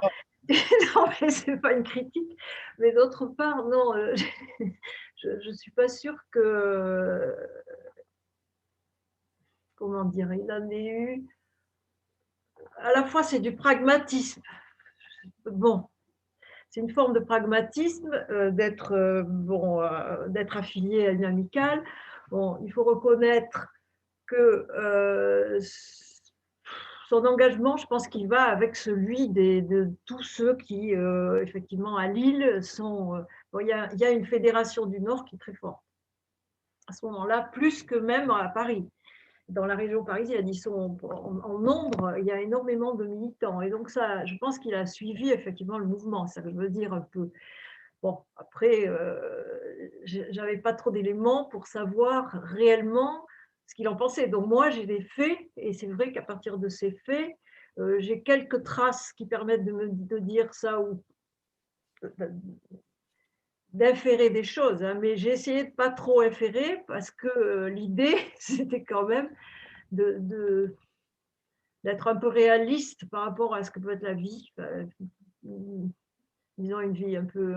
Speaker 2: non, mais ce n'est pas une critique, mais d'autre part, non, je ne suis pas sûre que, comment dire, il en ait eu, à la fois c'est du pragmatisme, bon, c'est une forme de pragmatisme d'être affilié à une amicale. Bon, il faut reconnaître que son engagement, je pense qu'il va avec celui de tous ceux qui, effectivement, à Lille, sont. Bon, il y a une fédération du Nord qui est très forte. À ce moment-là, plus que même à Paris. Dans la région parisienne, ils sont en nombre, il y a énormément de militants. Et donc, ça, je pense qu'il a suivi effectivement le mouvement. Ça veut dire un peu. Bon, après, j'avais pas trop d'éléments pour savoir réellement ce qu'il en pensait. Donc moi, j'ai des faits, et c'est vrai qu'à partir de ces faits, j'ai quelques traces qui permettent de dire ça ou d'inférer des choses. Hein, mais j'ai essayé de pas trop inférer parce que l'idée, c'était quand même d'être un peu réaliste par rapport à ce que peut être la vie. Disons une vie un peu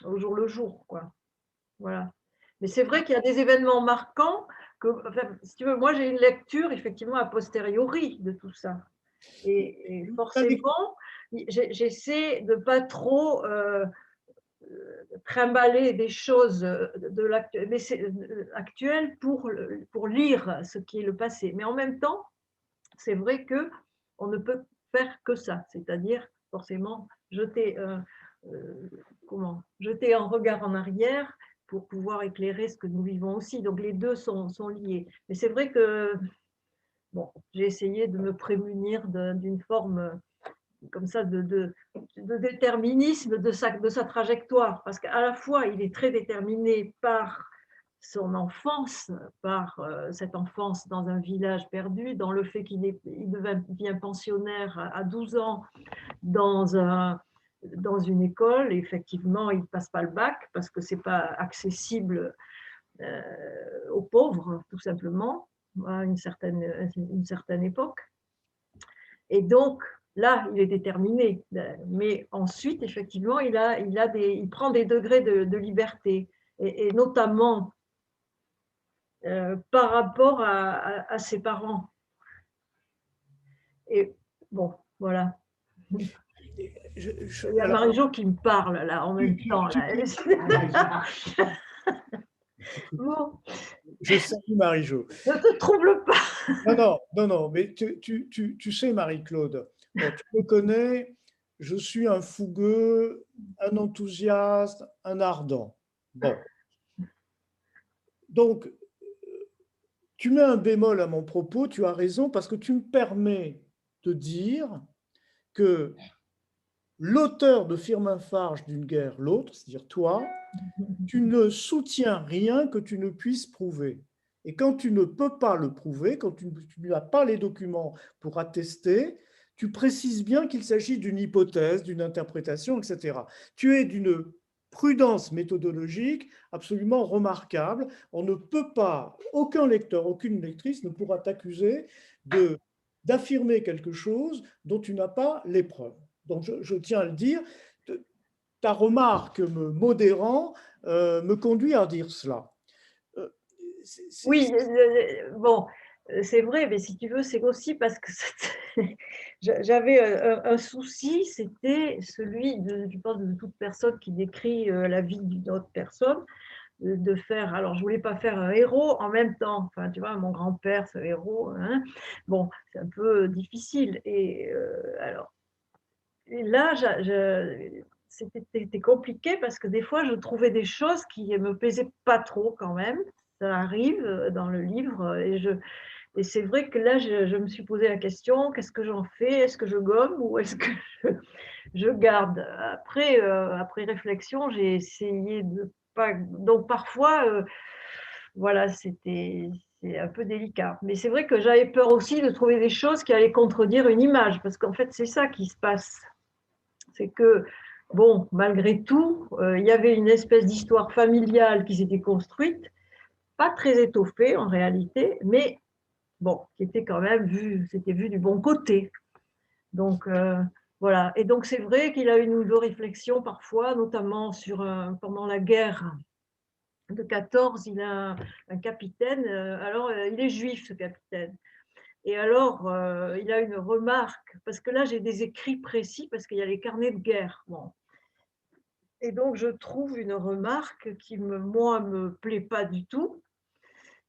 Speaker 2: au jour le jour, quoi. Voilà. Mais c'est vrai qu'il y a des événements marquants que, enfin, si tu veux, moi j'ai une lecture effectivement a posteriori de tout ça. Et forcément, j'essaie de pas trop trimballer des choses de l'actuel pour lire ce qui est le passé. Mais en même temps, c'est vrai que on ne peut faire que ça, c'est-à-dire forcément jeter un regard en arrière pour pouvoir éclairer ce que nous vivons aussi. Donc les deux sont liés. Mais c'est vrai que bon, j'ai essayé de me prémunir d'une forme comme ça de déterminisme de sa trajectoire, parce qu'à la fois il est très déterminé par son enfance, par cette enfance dans un village perdu, dans le fait qu'il devient pensionnaire à 12 ans dans une école. Et effectivement, il ne passe pas le bac parce que ce n'est pas accessible aux pauvres, tout simplement, à une certaine époque. Et donc, là, il est déterminé. Mais ensuite, effectivement, il prend des degrés de liberté. Et notamment par rapport à ses parents. Et bon, voilà. Il y a Marie-Jo qui me parle là en même temps. Là. Bon.
Speaker 1: Je salue Marie-Jo.
Speaker 2: Ne te trouble pas.
Speaker 1: Non, mais tu sais, Marie-Claude, bon, tu me connais, je suis un fougueux, un enthousiaste, un ardent. Bon. Donc, tu mets un bémol à mon propos, tu as raison, parce que tu me permets de dire que l'auteur de Firmin Farge d'une guerre, l'autre, c'est-à-dire toi, tu ne soutiens rien que tu ne puisses prouver. Et quand tu ne peux pas le prouver, quand tu n'as pas les documents pour attester, tu précises bien qu'il s'agit d'une hypothèse, d'une interprétation, etc. Tu es d'une prudence méthodologique absolument remarquable. On ne peut pas, aucun lecteur, aucune lectrice ne pourra t'accuser d'affirmer quelque chose dont tu n'as pas les preuves. Donc je tiens à le dire, ta remarque me modérant me conduit à dire cela.
Speaker 2: Oui, bon, c'est vrai, mais si tu veux, c'est aussi parce que j'avais un souci, c'était celui de, je pense, de toute personne qui décrit la vie d'une autre personne, de faire, alors je voulais pas faire un héros en même temps, enfin tu vois, mon grand-père, ce héros, hein, bon, c'est un peu difficile, et alors, et là, c'était compliqué parce que des fois, je trouvais des choses qui me plaisaient pas trop quand même, ça arrive dans le livre, et c'est vrai que là, je me suis posé la question, qu'est-ce que j'en fais? Est-ce que je gomme ou est-ce que je garde? Après réflexion, j'ai essayé de pas. Donc parfois, voilà, c'est un peu délicat. Mais c'est vrai que j'avais peur aussi de trouver des choses qui allaient contredire une image, parce qu'en fait, c'est ça qui se passe. C'est que, bon, malgré tout, il y avait une espèce d'histoire familiale qui s'était construite, pas très étoffée en réalité, mais bon, qui était quand même vu, c'était vu du bon côté. Donc, voilà. Et donc, c'est vrai qu'il a une ou deux réflexions parfois, notamment sur, pendant la guerre de 14, il a un capitaine, alors il est juif, ce capitaine. Et alors, il a une remarque, parce que là, j'ai des écrits précis, parce qu'il y a les carnets de guerre. Bon. Et donc, je trouve une remarque qui, moi, me plaît pas du tout,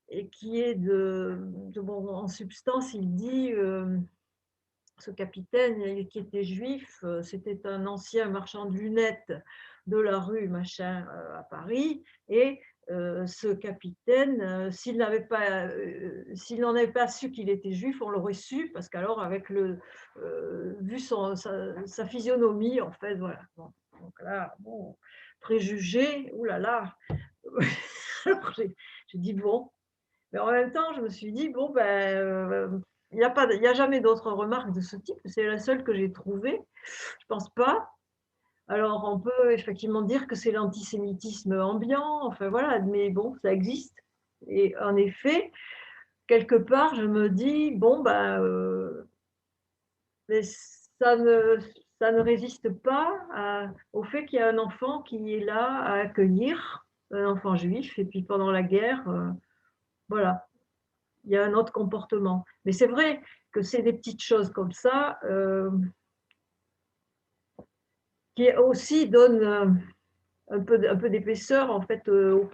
Speaker 2: et qui est bon, en substance, il dit, ce capitaine qui était juif, c'était un ancien marchand de lunettes de la rue machin à Paris, et ce capitaine, s'il n'en avait pas su qu'il était juif, on l'aurait su, parce qu'alors avec vu sa physionomie, en fait, voilà. Bon, donc là, bon, préjugé, oulala. Alors j'ai dit bon, mais en même temps, je me suis dit, bon, ben, il n'y a, y a jamais d'autres remarques de ce type, c'est la seule que j'ai trouvée. Je pense pas. Alors, on peut effectivement dire que c'est l'antisémitisme ambiant, enfin voilà, mais bon, ça existe. Et en effet, quelque part, je me dis, bon, ben, mais ça ne résiste pas au fait qu'il y a un enfant qui est là à accueillir, un enfant juif, et puis pendant la guerre, voilà, il y a un autre comportement. Mais c'est vrai que c'est des petites choses comme ça qui aussi donnent un peu d'épaisseur en fait au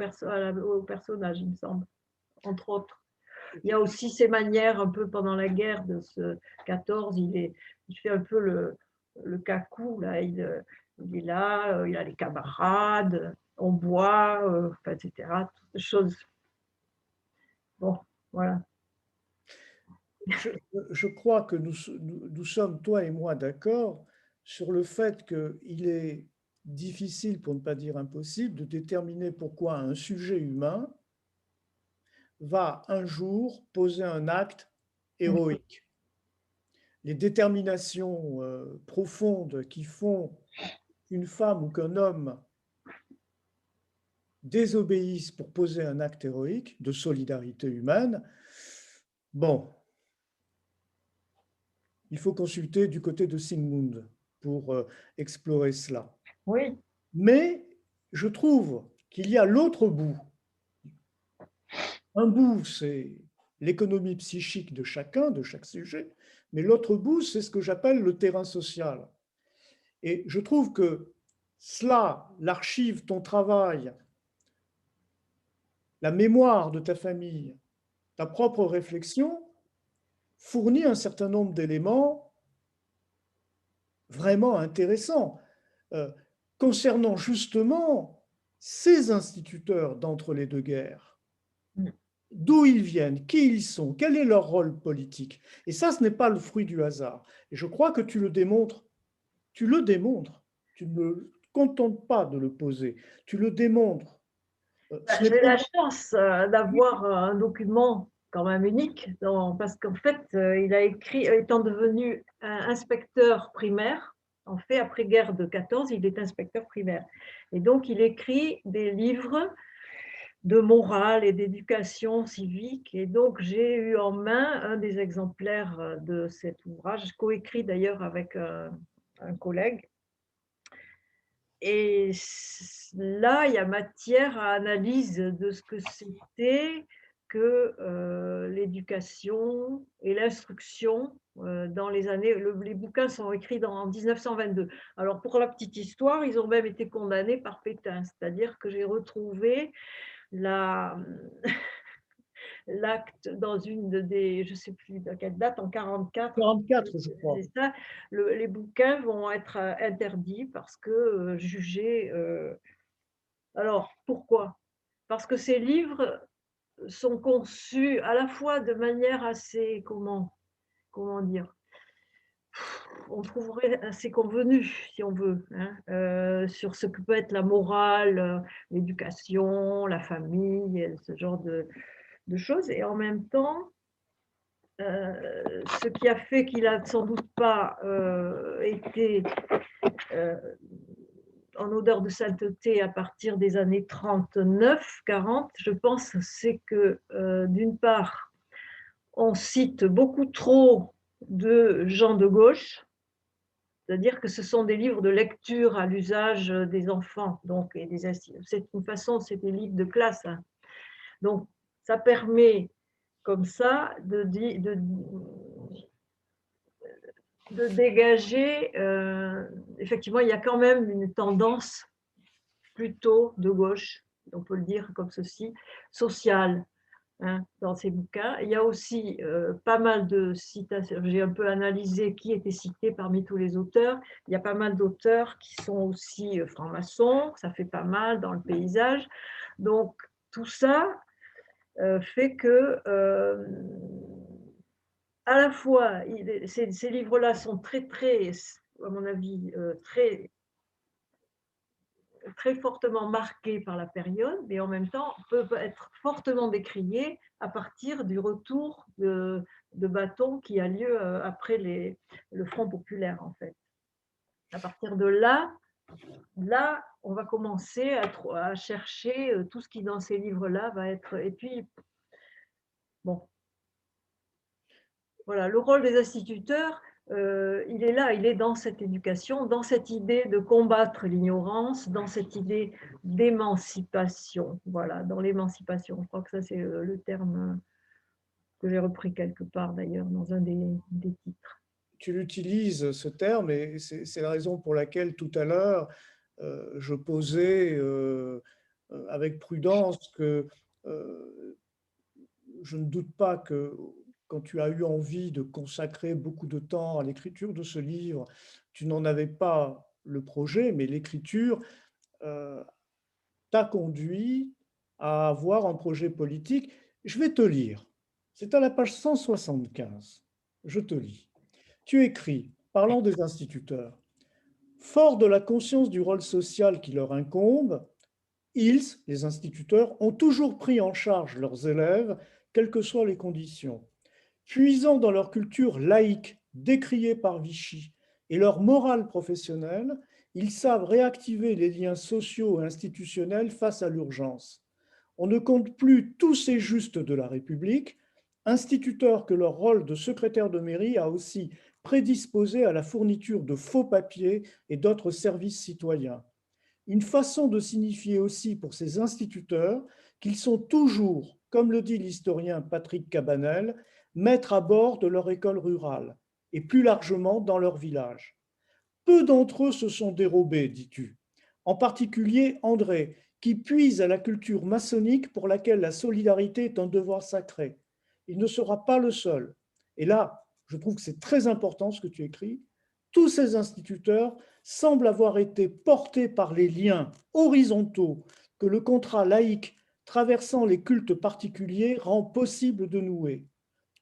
Speaker 2: personnage, il me semble, entre autres. Il y a aussi ces manières un peu pendant la guerre de ce 14, il fait un peu le cacou, là, il est là, il a les camarades, on boit, enfin, etc. Toutes ces choses. Bon, voilà.
Speaker 1: Je crois que nous sommes, toi et moi, d'accord sur le fait qu'il est difficile, pour ne pas dire impossible, de déterminer pourquoi un sujet humain va un jour poser un acte héroïque. Les déterminations profondes qui font qu'une femme ou qu'un homme désobéissent pour poser un acte héroïque de solidarité humaine, bon, il faut consulter du côté de Sigmund pour explorer cela.
Speaker 2: Oui.
Speaker 1: Mais je trouve qu'il y a l'autre bout. Un bout, c'est l'économie psychique de chacun, de chaque sujet, mais l'autre bout, c'est ce que j'appelle le terrain social. Et je trouve que cela, l'archive, ton travail, la mémoire de ta famille, ta propre réflexion, fournit un certain nombre d'éléments vraiment intéressants concernant justement ces instituteurs d'entre les deux guerres. D'où ils viennent, qui ils sont, quel est leur rôle politique. Et ça, ce n'est pas le fruit du hasard. Et je crois que tu le démontres. Tu le démontres. Tu ne te contentes pas de le poser. Tu le démontres.
Speaker 2: J'ai la chance d'avoir un document quand même unique, parce qu'en fait, il a écrit, étant devenu inspecteur primaire, en fait, après-guerre de 14, il est inspecteur primaire. Et donc, il écrit des livres de morale et d'éducation civique. Et donc, j'ai eu en main un des exemplaires de cet ouvrage, coécrit d'ailleurs avec un collègue. Et là, il y a matière à analyse de ce que c'était, que l'éducation et l'instruction dans les années… les bouquins sont écrits en 1922. Alors, pour la petite histoire, ils ont même été condamnés par Pétain, c'est-à-dire que j'ai retrouvé l'acte dans une des… je ne sais plus à quelle date, en 44,
Speaker 1: 44, je crois.
Speaker 2: c'est ça, les bouquins vont être interdits parce que jugés… alors, pourquoi? Parce que ces livres sont conçus à la fois de manière assez, comment dire? On trouverait assez convenu, si on veut, hein, sur ce que peut être la morale, l'éducation, la famille, ce genre de choses, et en même temps, ce qui a fait qu'il a sans doute pas été en odeur de sainteté à partir des années 39-40, je pense, c'est que d'une part, on cite beaucoup trop de gens de gauche, c'est-à-dire que ce sont des livres de lecture à l'usage des enfants, donc, et c'est une façon, c'est des livres de classe, hein. Donc, ça permet comme ça de dégager, effectivement, il y a quand même une tendance plutôt de gauche, on peut le dire comme ceci, sociale, hein, dans ces bouquins. Il y a aussi pas mal de citations. J'ai un peu analysé qui était cité parmi tous les auteurs. Il y a pas mal d'auteurs qui sont aussi francs-maçons, ça fait pas mal dans le paysage. Donc, tout ça fait que, à la fois, ces livres-là sont très, très, à mon avis, très très fortement marqués par la période, mais en même temps peuvent être fortement décriés à partir du retour de bâton qui a lieu après le Front populaire, en fait. À partir de là, on va commencer à chercher tout ce qui dans ces livres-là va être… Et puis, bon, voilà, le rôle des instituteurs, il est là, il est dans cette éducation, dans cette idée de combattre l'ignorance, dans cette idée d'émancipation. Voilà, dans l'émancipation. Je crois que ça, c'est le terme que j'ai repris quelque part d'ailleurs dans un des titres.
Speaker 1: Tu l'utilises, ce terme, et c'est la raison pour laquelle tout à l'heure, je posais avec prudence que je ne doute pas que quand tu as eu envie de consacrer beaucoup de temps à l'écriture de ce livre, tu n'en avais pas le projet, mais l'écriture euh, t'a conduit à avoir un projet politique. Je vais te lire. C'est à la page 175. Je te lis. Tu écris, parlant des instituteurs, fort de la conscience du rôle social qui leur incombe, ils, les instituteurs, ont toujours pris en charge leurs élèves, quelles que soient les conditions. Puisant dans leur culture laïque, décriée par Vichy, et leur morale professionnelle, ils savent réactiver les liens sociaux et institutionnels face à l'urgence. On ne compte plus tous ces justes de la République, instituteurs que leur rôle de secrétaire de mairie a aussi prédisposé à la fourniture de faux papiers et d'autres services citoyens. Une façon de signifier aussi pour ces instituteurs qu'ils sont toujours, comme le dit l'historien Patrick Cabanel, maîtres à bord de leur école rurale et plus largement dans leur village. Peu d'entre eux se sont dérobés, dis-tu. En particulier André, qui puise à la culture maçonnique pour laquelle la solidarité est un devoir sacré. Il ne sera pas le seul. Et là, je trouve que c'est très important ce que tu écris. Tous ces instituteurs semblent avoir été portés par les liens horizontaux que le contrat laïque traversant les cultes particuliers rend possible de nouer.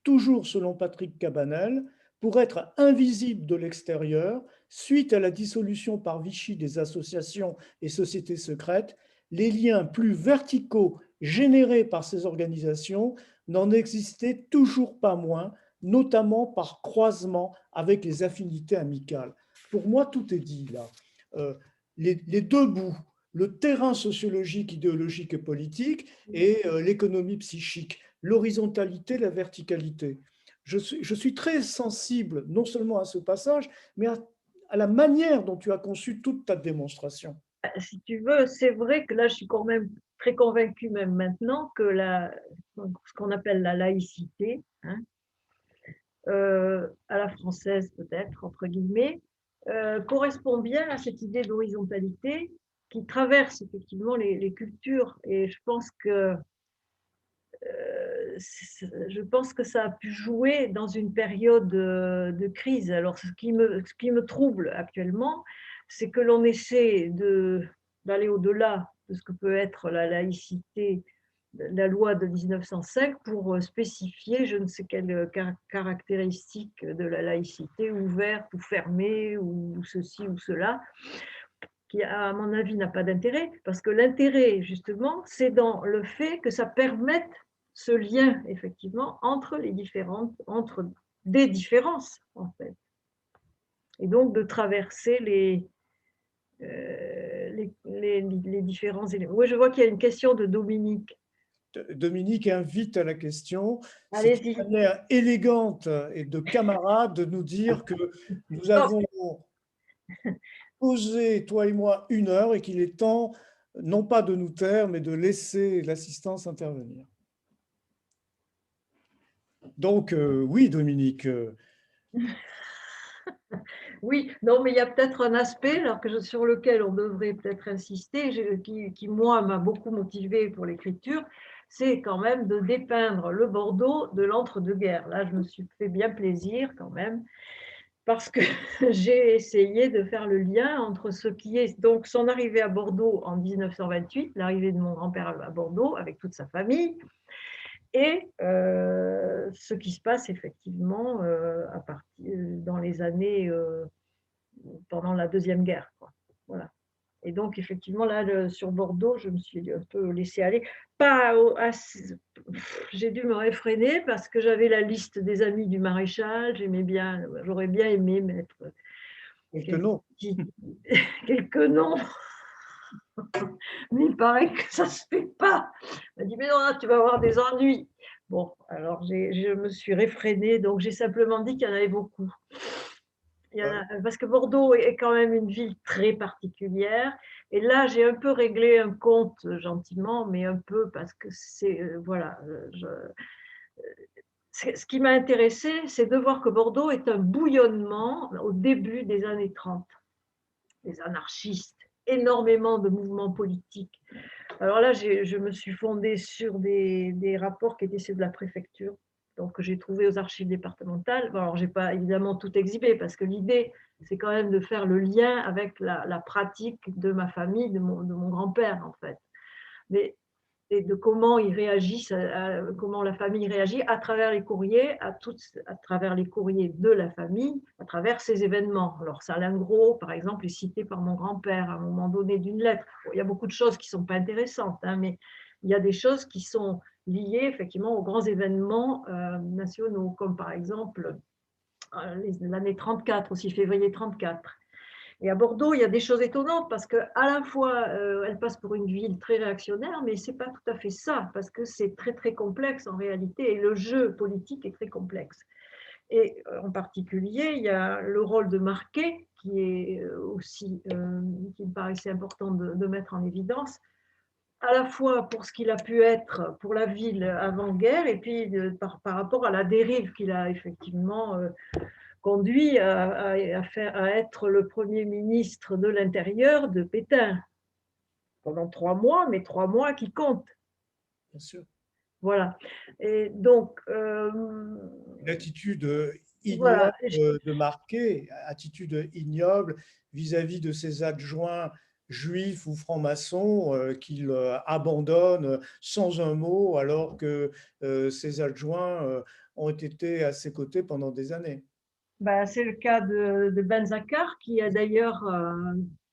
Speaker 1: Toujours selon Patrick Cabanel, pour être invisible de l'extérieur, suite à la dissolution par Vichy des associations et sociétés secrètes, les liens plus verticaux générés par ces organisations n'en existaient toujours pas moins, notamment par croisement avec les affinités amicales. Pour moi, tout est dit là. Les deux bouts, le terrain sociologique, idéologique et politique et l'économie psychique, l'horizontalité, la verticalité. Je suis très sensible non seulement à ce passage, mais à la manière dont tu as conçu toute ta démonstration.
Speaker 2: Si tu veux, c'est vrai que là, je suis quand même très convaincue même maintenant que ce qu'on appelle la laïcité, hein, à la française peut-être, entre guillemets, correspond bien à cette idée d'horizontalité qui traverse effectivement les cultures. Et je pense que ça a pu jouer dans une période de crise. Alors, ce qui me trouble actuellement, c'est que l'on essaie d'aller au-delà de ce que peut être la laïcité, la loi de 1905, pour spécifier je ne sais quelle caractéristique de la laïcité, ouverte ou fermée, ou ceci ou cela, qui, à mon avis, n'a pas d'intérêt, parce que l'intérêt, justement, c'est dans le fait que ça permette ce lien, effectivement, entre des différences, en fait. Et donc de traverser les différents éléments. Oui, je vois qu'il y a une question de Dominique.
Speaker 1: Dominique invite à la question. C'est une
Speaker 2: Allez-y.
Speaker 1: manière élégante et de camarade de nous dire que nous
Speaker 2: Non,
Speaker 1: avons posé, toi et moi, 1 heure et qu'il est temps, non pas de nous taire, mais de laisser l'assistance intervenir. Donc, oui, Dominique,
Speaker 2: oui, non, mais il y a peut-être un aspect sur lequel on devrait peut-être insister, qui, moi, m'a beaucoup motivée pour l'écriture, c'est quand même de dépeindre le Bordeaux de l'entre-deux-guerres. Là, je me suis fait bien plaisir quand même, parce que j'ai essayé de faire le lien entre ce qui est donc son arrivée à Bordeaux en 1928, l'arrivée de mon grand-père à Bordeaux avec toute sa famille, et ce qui se passe effectivement dans les années pendant la Deuxième Guerre, quoi. Voilà. Et donc, effectivement, là, sur Bordeaux, je me suis un peu laissée aller. Pas j'ai dû me réfréner parce que j'avais la liste des amis du maréchal. J'aurais bien aimé mettre
Speaker 1: quelques
Speaker 2: quelques
Speaker 1: noms.
Speaker 2: quelques noms, mais il paraît que ça se fait pas. On m'a dit, mais non, là, tu vas avoir des ennuis. Bon, alors je me suis réfrénée, donc j'ai simplement dit qu'il y en avait beaucoup. Parce que Bordeaux est quand même une ville très particulière. Et là, j'ai un peu réglé un compte gentiment, mais un peu parce que voilà. Ce qui m'a intéressé, c'est de voir que Bordeaux est un bouillonnement au début des années 30. Des anarchistes, énormément de mouvements politiques. Alors là, je me suis fondée sur des rapports qui étaient ceux de la préfecture, donc que j'ai trouvé aux archives départementales. Bon, alors, je n'ai pas évidemment tout exhibé, parce que l'idée, c'est quand même de faire le lien avec la pratique de ma famille, de mon grand-père, en fait. Mais, et de comment ils réagissent, comment la famille réagit à travers les courriers, à travers les courriers de la famille, à travers ces événements. Alors, Salingro, par exemple, est cité par mon grand-père à un moment donné d'une lettre. Bon, il y a beaucoup de choses qui ne sont pas intéressantes, hein, mais il y a des choses qui sont liées effectivement aux grands événements nationaux, comme par exemple l'année 34, aussi février 34. Et à Bordeaux, il y a des choses étonnantes parce qu'à la fois, elle passe pour une ville très réactionnaire, mais ce n'est pas tout à fait ça, parce que c'est très, très complexe en réalité, et le jeu politique est très complexe. Et en particulier, il y a le rôle de Marquet, qui est aussi, qui me paraissait important de mettre en évidence, à la fois pour ce qu'il a pu être pour la ville avant-guerre, et puis par rapport à la dérive qu'il a effectivement conduit à être le Premier ministre de l'Intérieur de Pétain pendant 3 mois, mais 3 mois qui comptent.
Speaker 1: Bien sûr.
Speaker 2: Voilà. Et donc,
Speaker 1: Une attitude ignoble
Speaker 2: voilà.
Speaker 1: de Marquet, attitude ignoble vis-à-vis de ses adjoints juifs ou francs-maçons qu'il abandonne sans un mot, alors que ses adjoints ont été à ses côtés pendant des années.
Speaker 2: Ben, c'est le cas de Benzacar, qui a d'ailleurs,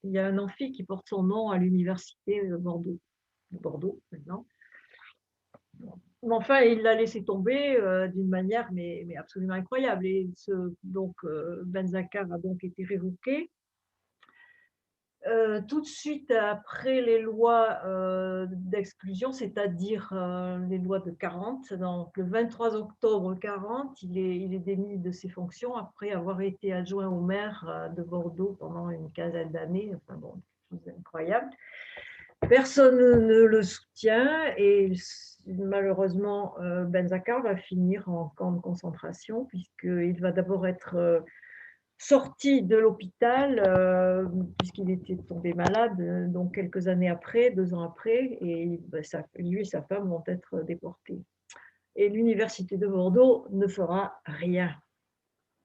Speaker 2: il y a un amphi qui porte son nom à l'université de Bordeaux maintenant. Mais enfin, il l'a laissé tomber d'une manière mais absolument incroyable. Et donc, Benzacar a donc été révoqué. Tout de suite après les lois d'exclusion, c'est-à-dire les lois de 40, donc le 23 octobre 40, il est démis de ses fonctions après avoir été adjoint au maire de Bordeaux pendant une quinzaine d'années. Enfin bon, quelque chose d'incroyable. personne ne le soutient et malheureusement, Benzacar va finir en camp de concentration puisqu'il va d'abord être sorti de l'hôpital puisqu'il était tombé malade, donc quelques années après, 2 ans après, et lui et sa femme vont être déportés. Et l'université de Bordeaux ne fera rien,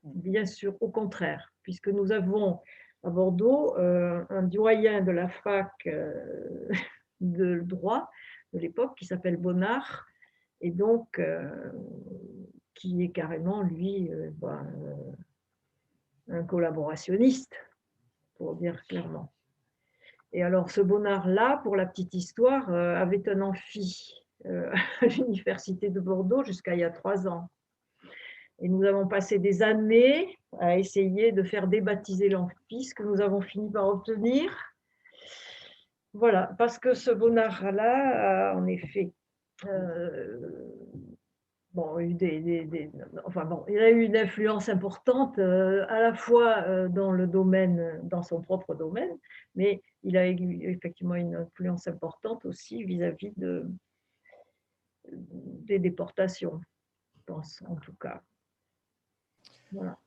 Speaker 2: bien sûr, au contraire, puisque nous avons à Bordeaux un doyen de la fac de droit de l'époque qui s'appelle Bonnard, et donc qui est carrément, lui, un collaborationniste, pour dire clairement. Et alors, ce Bonnard-là, pour la petite histoire, avait un amphi à l'université de Bordeaux jusqu'à il y a 3 ans. Et nous avons passé des années à essayer de faire débaptiser l'amphi, ce que nous avons fini par obtenir. Voilà, parce que ce Bonnard-là, en effet, bon, enfin bon, il a eu une influence importante à la fois dans le domaine, dans son propre domaine, mais il a eu effectivement une influence importante aussi vis-à-vis des déportations, je pense en tout cas. Voilà.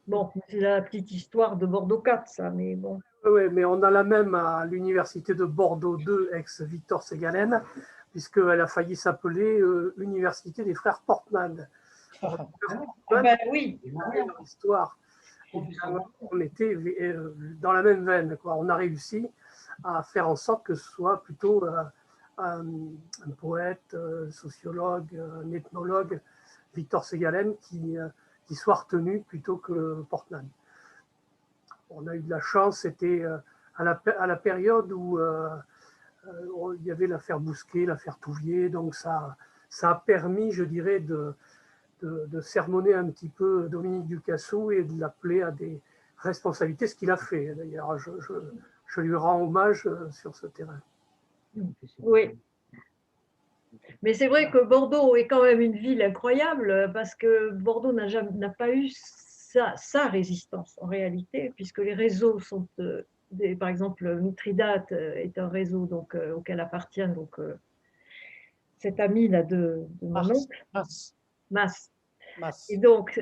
Speaker 2: Bon, c'est la petite histoire de Bordeaux 4, ça, mais bon.
Speaker 3: Oui, mais on a la même à l'université de Bordeaux 2, ex-Victor Ségalen, puisqu'elle a failli s'appeler l'université des frères Portman.
Speaker 2: Ah ben oui.
Speaker 3: Dans l'histoire, on était dans la même veine, quoi. On a réussi à faire en sorte que ce soit plutôt un poète, sociologue, un ethnologue, Victor Ségalen, qui soit retenu plutôt que Portman. On a eu de la chance, c'était à la période où il y avait l'affaire Bousquet, l'affaire Touvier, donc ça a permis, je dirais, de sermonner un petit peu Dominique Ducassou et de l'appeler à des responsabilités, ce qu'il a fait. D'ailleurs, je lui rends hommage sur ce terrain.
Speaker 2: Oui. Mais c'est vrai que Bordeaux est quand même une ville incroyable parce que Bordeaux n'a pas eu sa résistance en réalité, puisque les réseaux sont, par exemple, Mithridate est un réseau donc, auquel appartient donc, cet ami là de mon oncle, Mas. Et donc,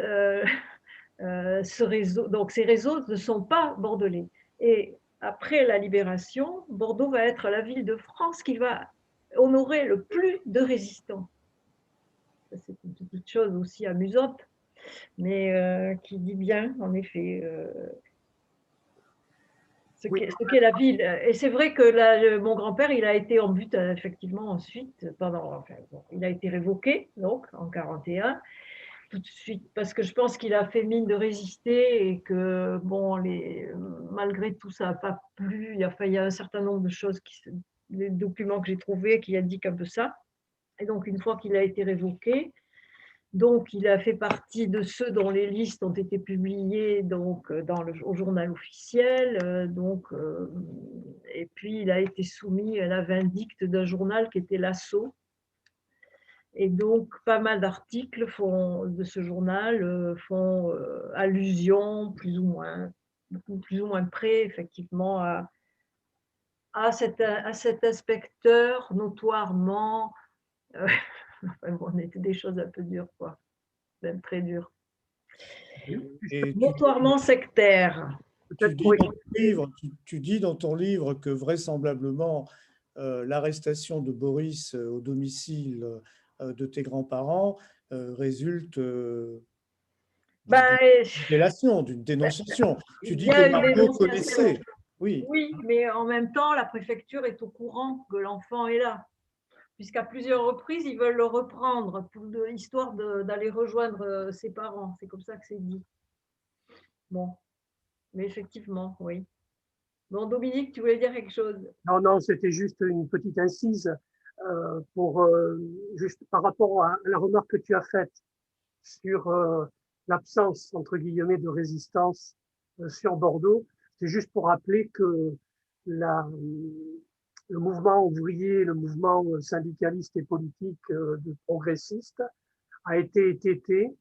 Speaker 2: ce réseau, donc ces réseaux ne sont pas bordelais. Et après la libération, Bordeaux va être la ville de France qui va honorer le plus de résistants. C'est une petite chose aussi amusante, mais qui dit bien, en effet, ce qu'est la ville. Et c'est vrai que mon grand-père, il a été en but, effectivement, ensuite, enfin, bon, il a été révoqué, donc, en 1941, tout de suite, parce que je pense qu'il a fait mine de résister et que, bon, malgré tout, ça n'a pas plu. Il y a un certain nombre de choses, les documents que j'ai trouvés qui indiquent un peu ça. Et donc, une fois qu'il a été révoqué, donc il a fait partie de ceux dont les listes ont été publiées donc, au journal officiel. Et puis, il a été soumis à la vindicte d'un journal qui était l'Assaut. Et donc, pas mal d'articles de ce journal font allusion, plus ou moins près, effectivement, à cet inspecteur notoirement, on était des choses un peu dures, quoi, même très dures.
Speaker 1: Et
Speaker 2: Notoirement sectaire.
Speaker 1: tu dis dans ton livre que vraisemblablement l'arrestation de Boris au domicile de tes grands-parents résulte d'une dénonciation. Tu dis que Margot connaissait. Oui.
Speaker 2: Oui, mais en même temps, la préfecture est au courant que l'enfant est là, puisqu'à plusieurs reprises, ils veulent le reprendre histoire d'aller rejoindre ses parents. C'est comme ça que c'est dit. Bon, mais effectivement, oui. Bon, Dominique, tu voulais dire quelque chose?
Speaker 3: Non, c'était juste une petite incise juste par rapport à la remarque que tu as faite sur l'absence, entre guillemets, de résistance sur Bordeaux. C'est juste pour rappeler que le mouvement ouvrier, le mouvement syndicaliste et politique de progressistes a été étêté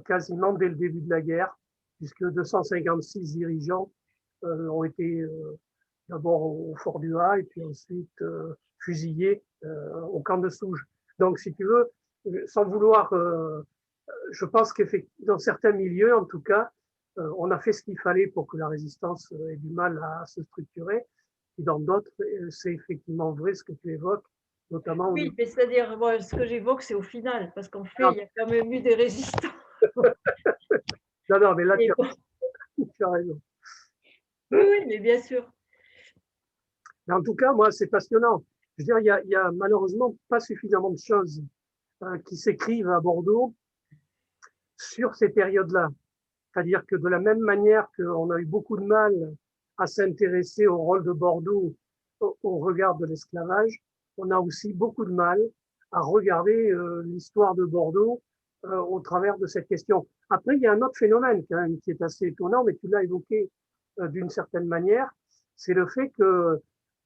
Speaker 3: quasiment dès le début de la guerre, puisque 256 dirigeants ont été d'abord au Fort du Ha et puis ensuite fusillé au camp de Souges. Donc, si tu veux, sans vouloir, je pense qu'effectivement, dans certains milieux, en tout cas, on a fait ce qu'il fallait pour que la résistance ait du mal à se structurer. Et dans d'autres, c'est effectivement vrai ce que tu évoques, notamment au
Speaker 2: Oui,
Speaker 3: niveau.
Speaker 2: mais c'est-à-dire, moi, ce que j'évoque, c'est au final, parce qu'en fait, il y a quand même eu des résistants.
Speaker 3: Non, non, mais là,
Speaker 2: Et bon,
Speaker 3: tu as raison.
Speaker 2: oui, oui, mais bien sûr.
Speaker 3: Mais en tout cas, moi, c'est passionnant. Je veux dire, il y a malheureusement pas suffisamment de choses qui s'écrivent à Bordeaux sur ces périodes-là. C'est-à-dire que de la même manière qu'on a eu beaucoup de mal à s'intéresser au rôle de Bordeaux au regard de l'esclavage, on a aussi beaucoup de mal à regarder l'histoire de Bordeaux au travers de cette question. Après, il y a un autre phénomène quand même qui est assez étonnant, mais tu l'as évoqué d'une certaine manière, c'est le fait que,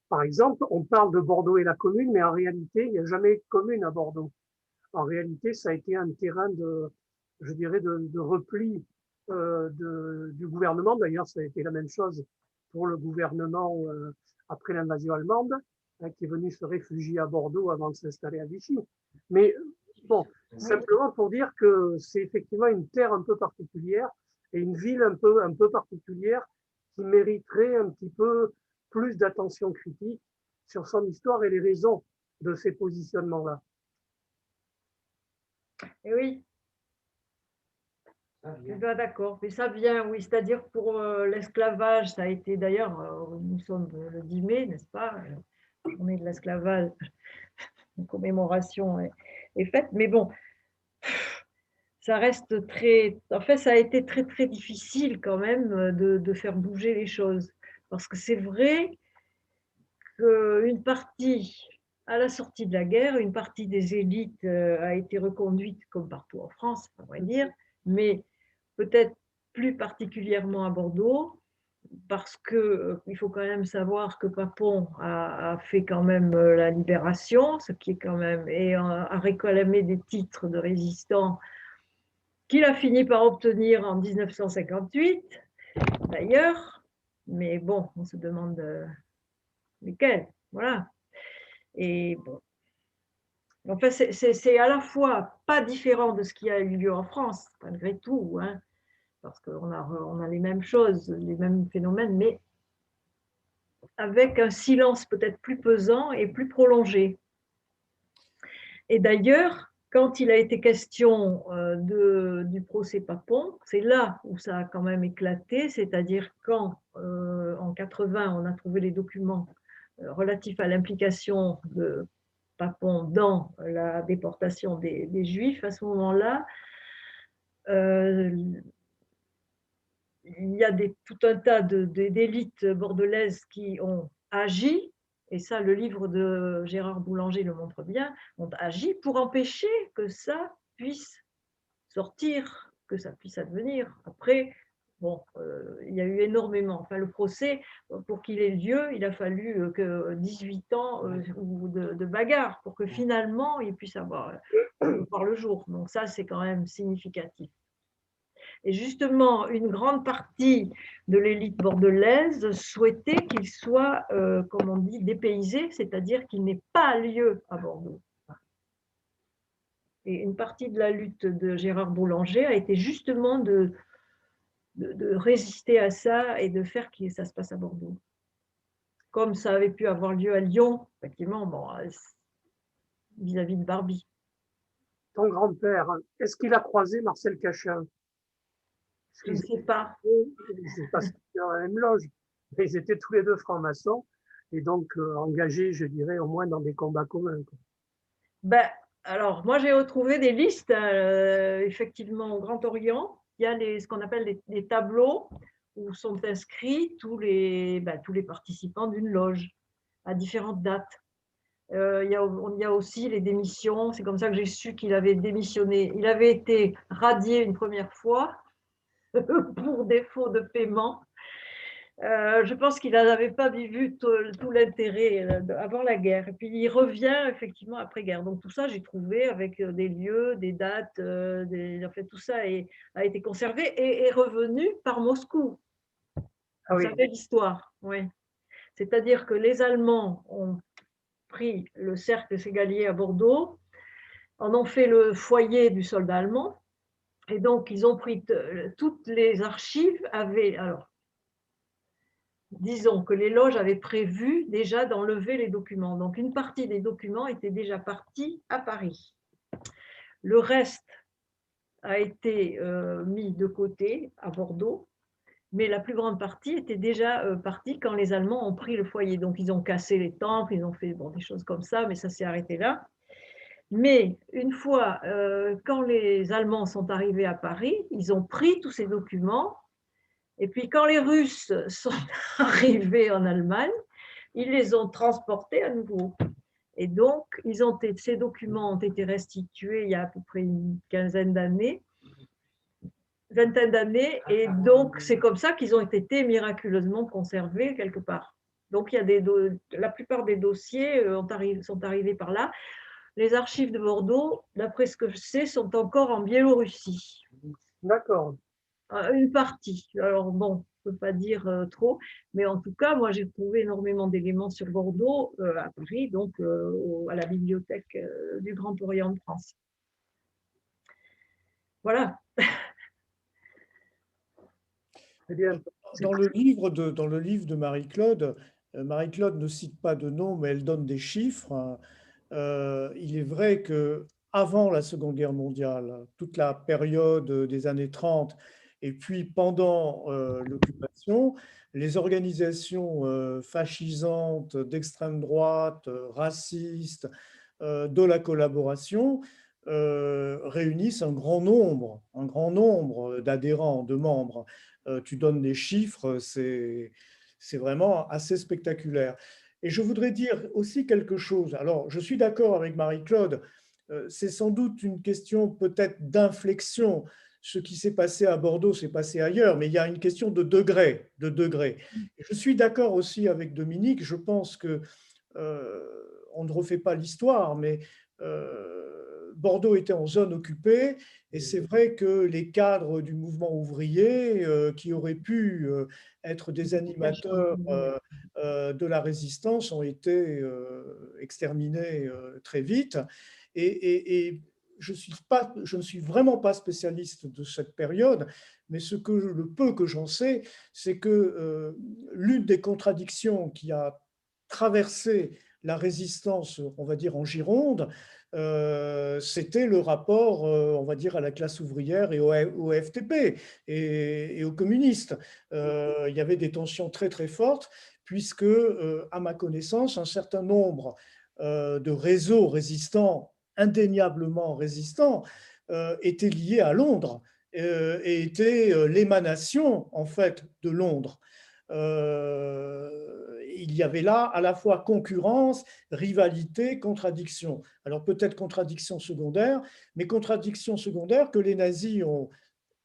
Speaker 3: par exemple, on parle de Bordeaux et la commune, mais en réalité, il n'y a jamais eu de commune à Bordeaux. En réalité, ça a été un terrain de, je dirais, de repli du gouvernement. D'ailleurs, ça a été la même chose pour le gouvernement après l'invasion allemande, hein, qui est venu se réfugier à Bordeaux avant de s'installer à Vichy. Mais bon,
Speaker 2: Oui.
Speaker 3: simplement pour dire que c'est effectivement une terre un peu particulière et une ville un peu particulière qui mériterait un petit peu plus d'attention critique sur son histoire et les raisons de ces positionnements-là.
Speaker 2: Et oui, je suis bien d'accord. Mais ça vient, oui, c'est-à-dire pour l'esclavage, ça a été d'ailleurs, nous sommes le 10 mai, n'est-ce pas? Journée de l'esclavage, une commémoration est faite. Mais bon, ça reste très. En fait, ça a été très, très difficile quand même de faire bouger les choses. Parce que c'est vrai qu'une partie, à la sortie de la guerre, une partie des élites a été reconduite, comme partout en France, on va dire, mais peut-être plus particulièrement à Bordeaux, parce qu'il faut quand même savoir que Papon a fait quand même la libération, ce qui est quand même, et a réclamé des titres de résistant qu'il a fini par obtenir en 1958, d'ailleurs, mais bon, on se demande lesquels, voilà. Et bon, en fait, c'est à la fois pas différent de ce qui a eu lieu en France, malgré tout, hein, parce qu'on a les mêmes choses, les mêmes phénomènes, mais avec un silence peut-être plus pesant et plus prolongé. Et d'ailleurs, quand il a été question du procès Papon, c'est là où ça a quand même éclaté, c'est-à-dire quand, en 80, on a trouvé les documents relatifs à l'implication de Papon dans la déportation des Juifs. À ce moment-là, il y a tout un tas d'élites bordelaises qui ont agi, et ça, le livre de Gérard Boulanger le montre bien, ont agi pour empêcher que ça puisse sortir, que ça puisse advenir. Après, bon, il y a eu énormément. Enfin, le procès, pour qu'il ait lieu, il a fallu que 18 ans de bagarre pour que finalement il puisse voir le jour. Donc ça, c'est quand même significatif. Et justement, une grande partie de l'élite bordelaise souhaitait qu'il soit, comme on dit, dépaysé, c'est-à-dire qu'il n'ait pas lieu à Bordeaux. Et une partie de la lutte de Gérard Boulanger a été justement de résister à ça et de faire que ça se passe à Bordeaux. Comme ça avait pu avoir lieu à Lyon, effectivement, bon, vis-à-vis de Barbie.
Speaker 3: Ton grand-père, est-ce qu'il a croisé Marcel Cachin?
Speaker 2: Je ne sais pas.
Speaker 3: Je ne sais pas si c'était dans la même loge, mais ils étaient tous les deux francs-maçons et donc engagés, je dirais, au moins dans des combats communs.
Speaker 2: Ben, alors, moi, j'ai retrouvé des listes, effectivement, au Grand Orient. Il y a ce qu'on appelle des tableaux où sont inscrits tous les participants d'une loge à différentes dates. Il y a aussi les démissions. C'est comme ça que j'ai su qu'il avait démissionné. Il avait été radié une première fois pour défaut de paiement. Je pense qu'il n'avait pas vu tout l'intérêt avant la guerre. Et puis il revient effectivement après-guerre. Donc tout ça, j'ai trouvé avec des lieux, des dates, en fait, tout ça a été conservé et est revenu par Moscou.
Speaker 3: Ah
Speaker 2: Vous
Speaker 3: oui,
Speaker 2: savez l'histoire, oui. C'est-à-dire que les Allemands ont pris le cercle Ségalier à Bordeaux, en ont fait le foyer du soldat allemand, et donc ils ont pris toutes les archives, alors, disons que les loges avaient prévu déjà d'enlever les documents. Donc une partie des documents était déjà partie à Paris. Le reste a été mis de côté à Bordeaux, mais la plus grande partie était déjà partie quand les Allemands ont pris le foyer. Donc ils ont cassé les temples, ils ont fait des choses comme ça, mais ça s'est arrêté là. Mais une fois, quand les Allemands sont arrivés à Paris, ils ont pris tous ces documents. Et puis quand les Russes sont arrivés en Allemagne, ils les ont transportés à nouveau. Et donc, ces documents ont été restitués il y a à peu près une vingtaine d'années. Et donc c'est comme ça qu'ils ont été miraculeusement conservés quelque part. Donc la plupart des dossiers sont arrivés par là. Les archives de Bordeaux, d'après ce que je sais, sont encore en Biélorussie.
Speaker 3: D'accord.
Speaker 2: Une partie. Alors bon, je ne peux pas dire trop, mais en tout cas, moi j'ai trouvé énormément d'éléments sur Bordeaux à Paris, donc à la bibliothèque du Grand Orient de France. Voilà.
Speaker 1: Dans le livre de Marie-Claude, Marie-Claude ne cite pas de nom, mais elle donne des chiffres. Il est vrai que avant la Seconde Guerre mondiale, toute la période des années 30 et puis pendant l'occupation, les organisations fascisantes d'extrême droite, racistes, de la collaboration, réunissent un grand nombre d'adhérents, de membres. Tu donnes des chiffres, c'est vraiment assez spectaculaire. Et je voudrais dire aussi quelque chose. Alors, je suis d'accord avec Marie-Claude, c'est sans doute une question peut-être d'inflexion. Ce qui s'est passé à Bordeaux s'est passé ailleurs, mais il y a une question de degré. Je suis d'accord aussi avec Dominique, je pense que on ne refait pas l'histoire, mais Bordeaux était en zone occupée, et c'est vrai que les cadres du mouvement ouvrier, qui auraient pu être des animateurs de la résistance, ont été exterminés très vite. Et je ne suis vraiment pas spécialiste de cette période, mais le peu que j'en sais, c'est que l'une des contradictions qui a traversé la résistance, on va dire, en Gironde, c'était le rapport, on va dire, à la classe ouvrière et au FTP et aux communistes. Il y avait des tensions très, très fortes, puisque, à ma connaissance, un certain nombre de réseaux résistants, indéniablement résistants, étaient liés à Londres et étaient l'émanation, en fait, de Londres. Il y avait là à la fois concurrence, rivalité, contradiction. Alors peut-être contradiction secondaire, mais contradiction secondaire que les nazis ont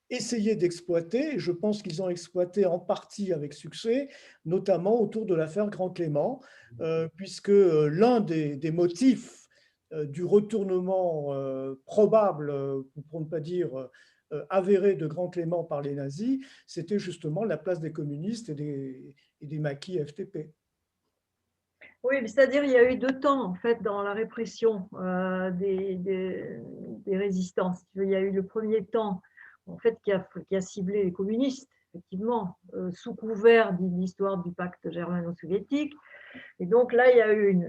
Speaker 1: essayé d'exploiter. Je pense qu'ils ont exploité en partie avec succès, notamment autour de l'affaire Grand Clément, puisque l'un des motifs du retournement probable, pour ne pas dire avéré, de Grand Clément par les nazis, c'était justement la place des communistes et des maquis FTP.
Speaker 2: Oui, c'est-à-dire il y a eu deux temps en fait dans la répression des résistances. Il y a eu le premier temps en fait qui a ciblé les communistes, effectivement, sous couvert de l'histoire du pacte germano-soviétique. Et donc là, il y a eu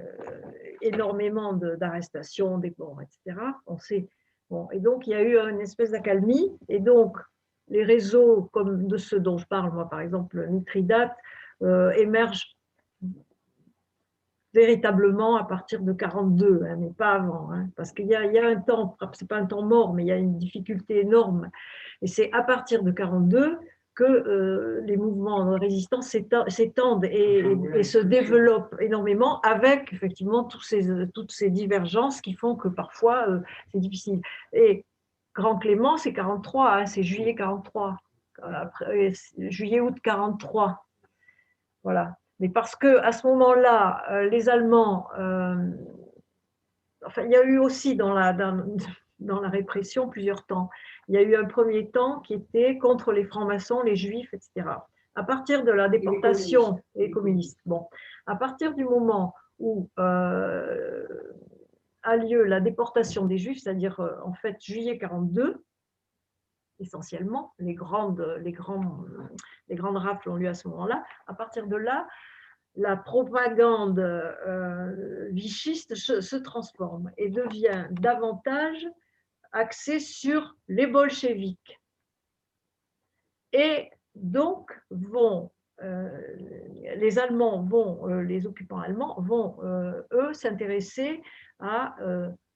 Speaker 2: énormément d'arrestations, des morts, etc. On sait. Bon, et donc il y a eu une espèce d'accalmie. Et donc les réseaux comme de ceux dont je parle, moi par exemple, Mithridate, émergent véritablement à partir de 42, hein, mais pas avant, hein, parce qu'il y a un temps, c'est pas un temps mort, mais il y a une difficulté énorme, et c'est à partir de 42 que les mouvements de résistance s'étendent et se développent énormément, avec effectivement toutes ces divergences qui font que parfois c'est difficile. Et Grand Clément, c'est 43, hein, c'est juillet 43, juillet-août 43, voilà. Mais parce qu'à ce moment-là, les Allemands, enfin, il y a eu aussi dans la répression plusieurs temps. Il y a eu un premier temps qui était contre les francs-maçons, les juifs, etc. à partir de la déportation, et communistes, bon, à partir du moment où a lieu la déportation des Juifs, c'est-à-dire en fait juillet 42, essentiellement, les grandes rafles ont lieu à ce moment-là, à partir de là, la propagande vichiste se transforme et devient davantage axée sur les bolcheviks. Et donc, les Allemands les occupants allemands vont, eux, s'intéresser à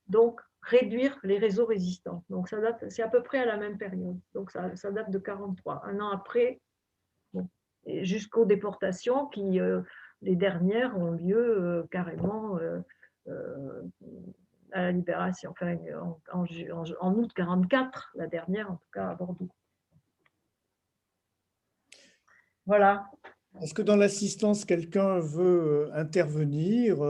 Speaker 2: donc réduire les réseaux résistants. Donc, c'est à peu près à la même période. Donc, ça date de 1943, un an après, bon, jusqu'aux déportations qui, les dernières, ont lieu carrément à la Libération, enfin, en août 1944, la dernière, en tout cas à Bordeaux. Voilà.
Speaker 1: Est-ce que dans l'assistance, quelqu'un veut intervenir,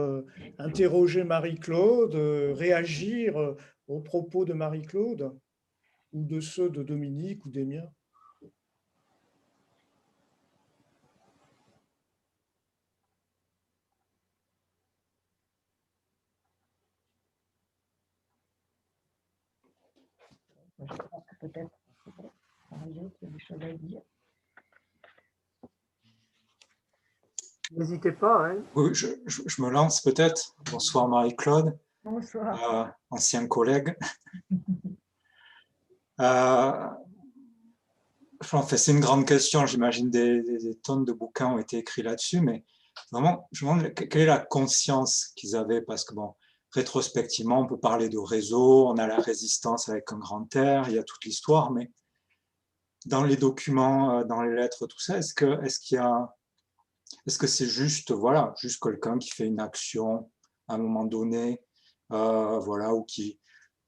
Speaker 1: interroger Marie-Claude, réagir aux propos de Marie-Claude ou de ceux de Dominique ou des miens?
Speaker 2: Je pense que peut-être Marie-Claude, il y a des choses à dire.
Speaker 3: N'hésitez pas. Hein.
Speaker 4: Oui, je me lance peut-être. Bonsoir Marie-Claude.
Speaker 2: Bonsoir.
Speaker 4: Ancien collègue. Enfin, c'est une grande question, j'imagine des tonnes de bouquins ont été écrits là-dessus, mais vraiment, je me demande quelle est la conscience qu'ils avaient, parce que bon, rétrospectivement, on peut parler de réseau, on a la résistance avec un grand R, il y a toute l'histoire, mais dans les documents, dans les lettres, tout ça, est-ce que c'est juste, voilà, juste quelqu'un qui fait une action à un moment donné, voilà, ou qui,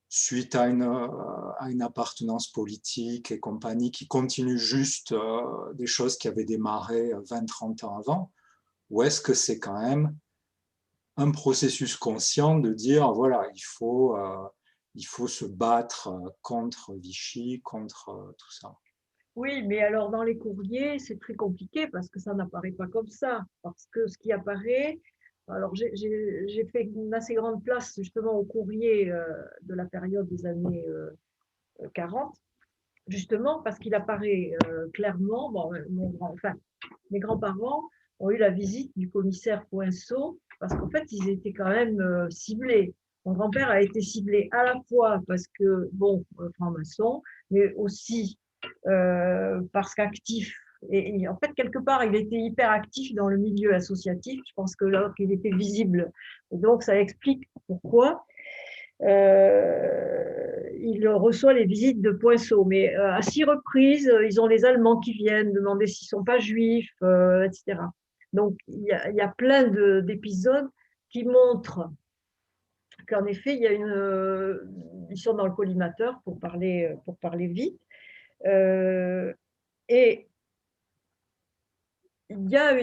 Speaker 4: suite à une appartenance politique et compagnie, qui continue juste des choses qui avaient démarré 20-30 ans avant, ou est-ce que c'est quand même un processus conscient de dire, voilà, il faut se battre contre Vichy, contre tout ça?
Speaker 2: Oui, mais alors dans les courriers, c'est très compliqué parce que ça n'apparaît pas comme ça. Parce que ce qui apparaît, alors j'ai fait une assez grande place justement au courrier de la période des années 40, justement parce qu'il apparaît clairement, bon, mes grands-parents ont eu la visite du commissaire Poinceau parce qu'en fait, ils étaient quand même ciblés. Mon grand-père a été ciblé à la fois parce que, bon, franc-maçon, mais aussi parce qu'actif. Et en fait, quelque part, il était hyper actif dans le milieu associatif. Je pense que là, qu'il était visible. Et donc, ça explique pourquoi il reçoit les visites de Poinceau. Mais à 6 reprises, ils ont les Allemands qui viennent demander s'ils ne sont pas juifs, etc. Donc, il y a plein d'épisodes qui montrent qu'en effet, il y a ils sont dans le collimateur pour parler vite. Et il y a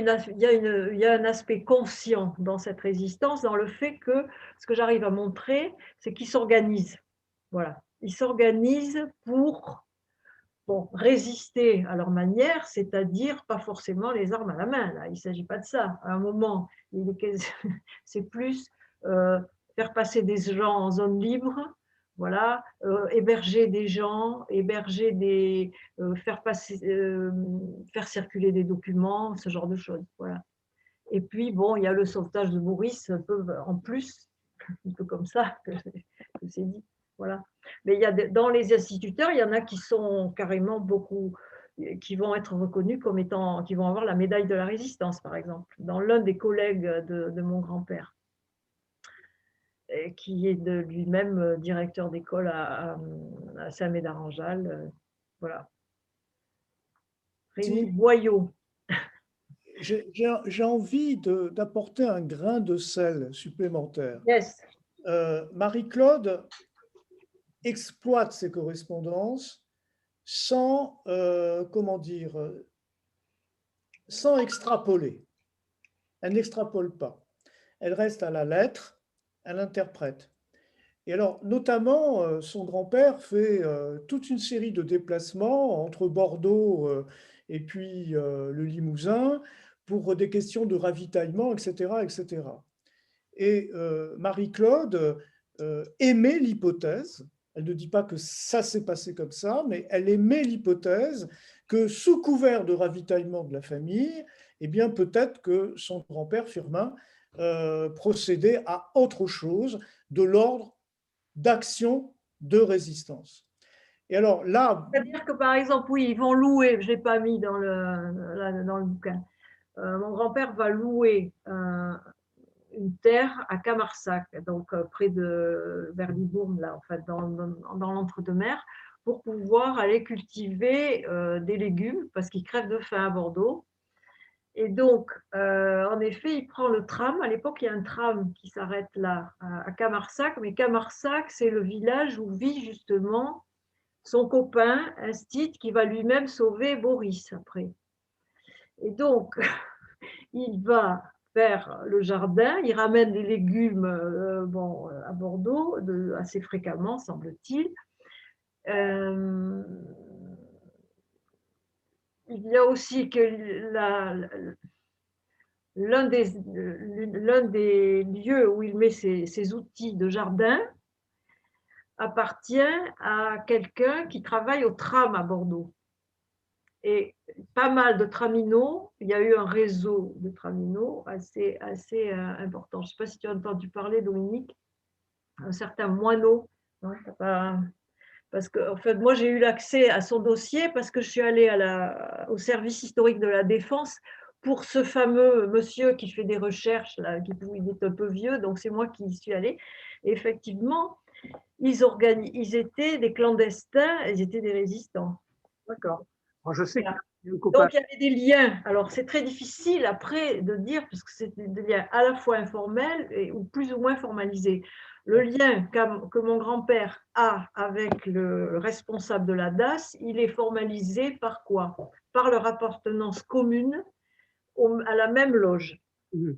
Speaker 2: un aspect conscient dans cette résistance, dans le fait que ce que j'arrive à montrer, c'est qu'ils s'organisent. Voilà. Ils s'organisent pour résister à leur manière, c'est-à-dire pas forcément les armes à la main. Là. Il ne s'agit pas de ça. À un moment, c'est plus faire passer des gens en zone libre, voilà, héberger des gens, faire circuler des documents, ce genre de choses. Voilà. Et puis, bon, il y a le sauvetage de Boris, un peu en plus, un peu comme ça que c'est dit. Voilà. Mais dans les instituteurs, il y en a qui sont carrément beaucoup, qui vont être reconnus comme étant, qui vont avoir la médaille de la résistance, par exemple, dans l'un des collègues de mon grand-père, qui est lui-même directeur d'école à Saint-Médard-en-Jalles. Voilà. Rémi Boyau.
Speaker 1: J'ai envie d'apporter un grain de sel supplémentaire.
Speaker 2: Yes.
Speaker 1: Marie-Claude exploite ses correspondances sans, sans extrapoler. Elle n'extrapole pas. Elle reste à la lettre, elle interprète. Et alors, notamment, son grand-père fait toute une série de déplacements entre Bordeaux et puis le Limousin pour des questions de ravitaillement, etc., etc. Et Marie-Claude émet l'hypothèse, elle ne dit pas que ça s'est passé comme ça, mais elle émet l'hypothèse que sous couvert de ravitaillement de la famille, eh bien peut-être que son grand-père Firmin procédait à autre chose de l'ordre d'action de résistance. Et alors là…
Speaker 2: C'est-à-dire que par exemple, oui, ils vont louer, je ne l'ai pas mis dans le bouquin, mon grand-père va louer une terre à Camarsac, donc près de vers Libourne, là, en fait, dans l'entre-deux-mers, pour pouvoir aller cultiver des légumes, parce qu'ils crèvent de faim à Bordeaux. Et donc, en effet, il prend le tram. À l'époque, il y a un tram qui s'arrête là, à Camarsac, mais Camarsac, c'est le village où vit justement son copain, Instit, qui va lui-même sauver Boris après. Et donc, il va faire le jardin, il ramène des légumes à Bordeaux assez fréquemment, semble-t-il. Il y a aussi que l'un des lieux où il met ses outils de jardin appartient à quelqu'un qui travaille au tram à Bordeaux. Et pas mal de traminots, il y a eu un réseau de traminots assez important. Je ne sais pas si tu as entendu parler, Dominique, un certain Moineau. Non, parce que en fait, moi, j'ai eu l'accès à son dossier parce que je suis allée au service historique de la Défense pour ce fameux monsieur qui fait des recherches, là, il est un peu vieux, donc c'est moi qui y suis allée. Et effectivement, ils étaient des clandestins, ils étaient des résistants.
Speaker 3: D'accord. Je sais
Speaker 2: Voilà.
Speaker 3: qu'il y a un copain.
Speaker 2: Donc, il y avait des liens. Alors, c'est très difficile après de dire, parce que c'est des liens à la fois informels ou plus ou moins formalisés. Le lien que mon grand-père a avec le responsable de la DAS, il est formalisé par quoi? Par leur appartenance commune à la même loge.
Speaker 3: Mmh.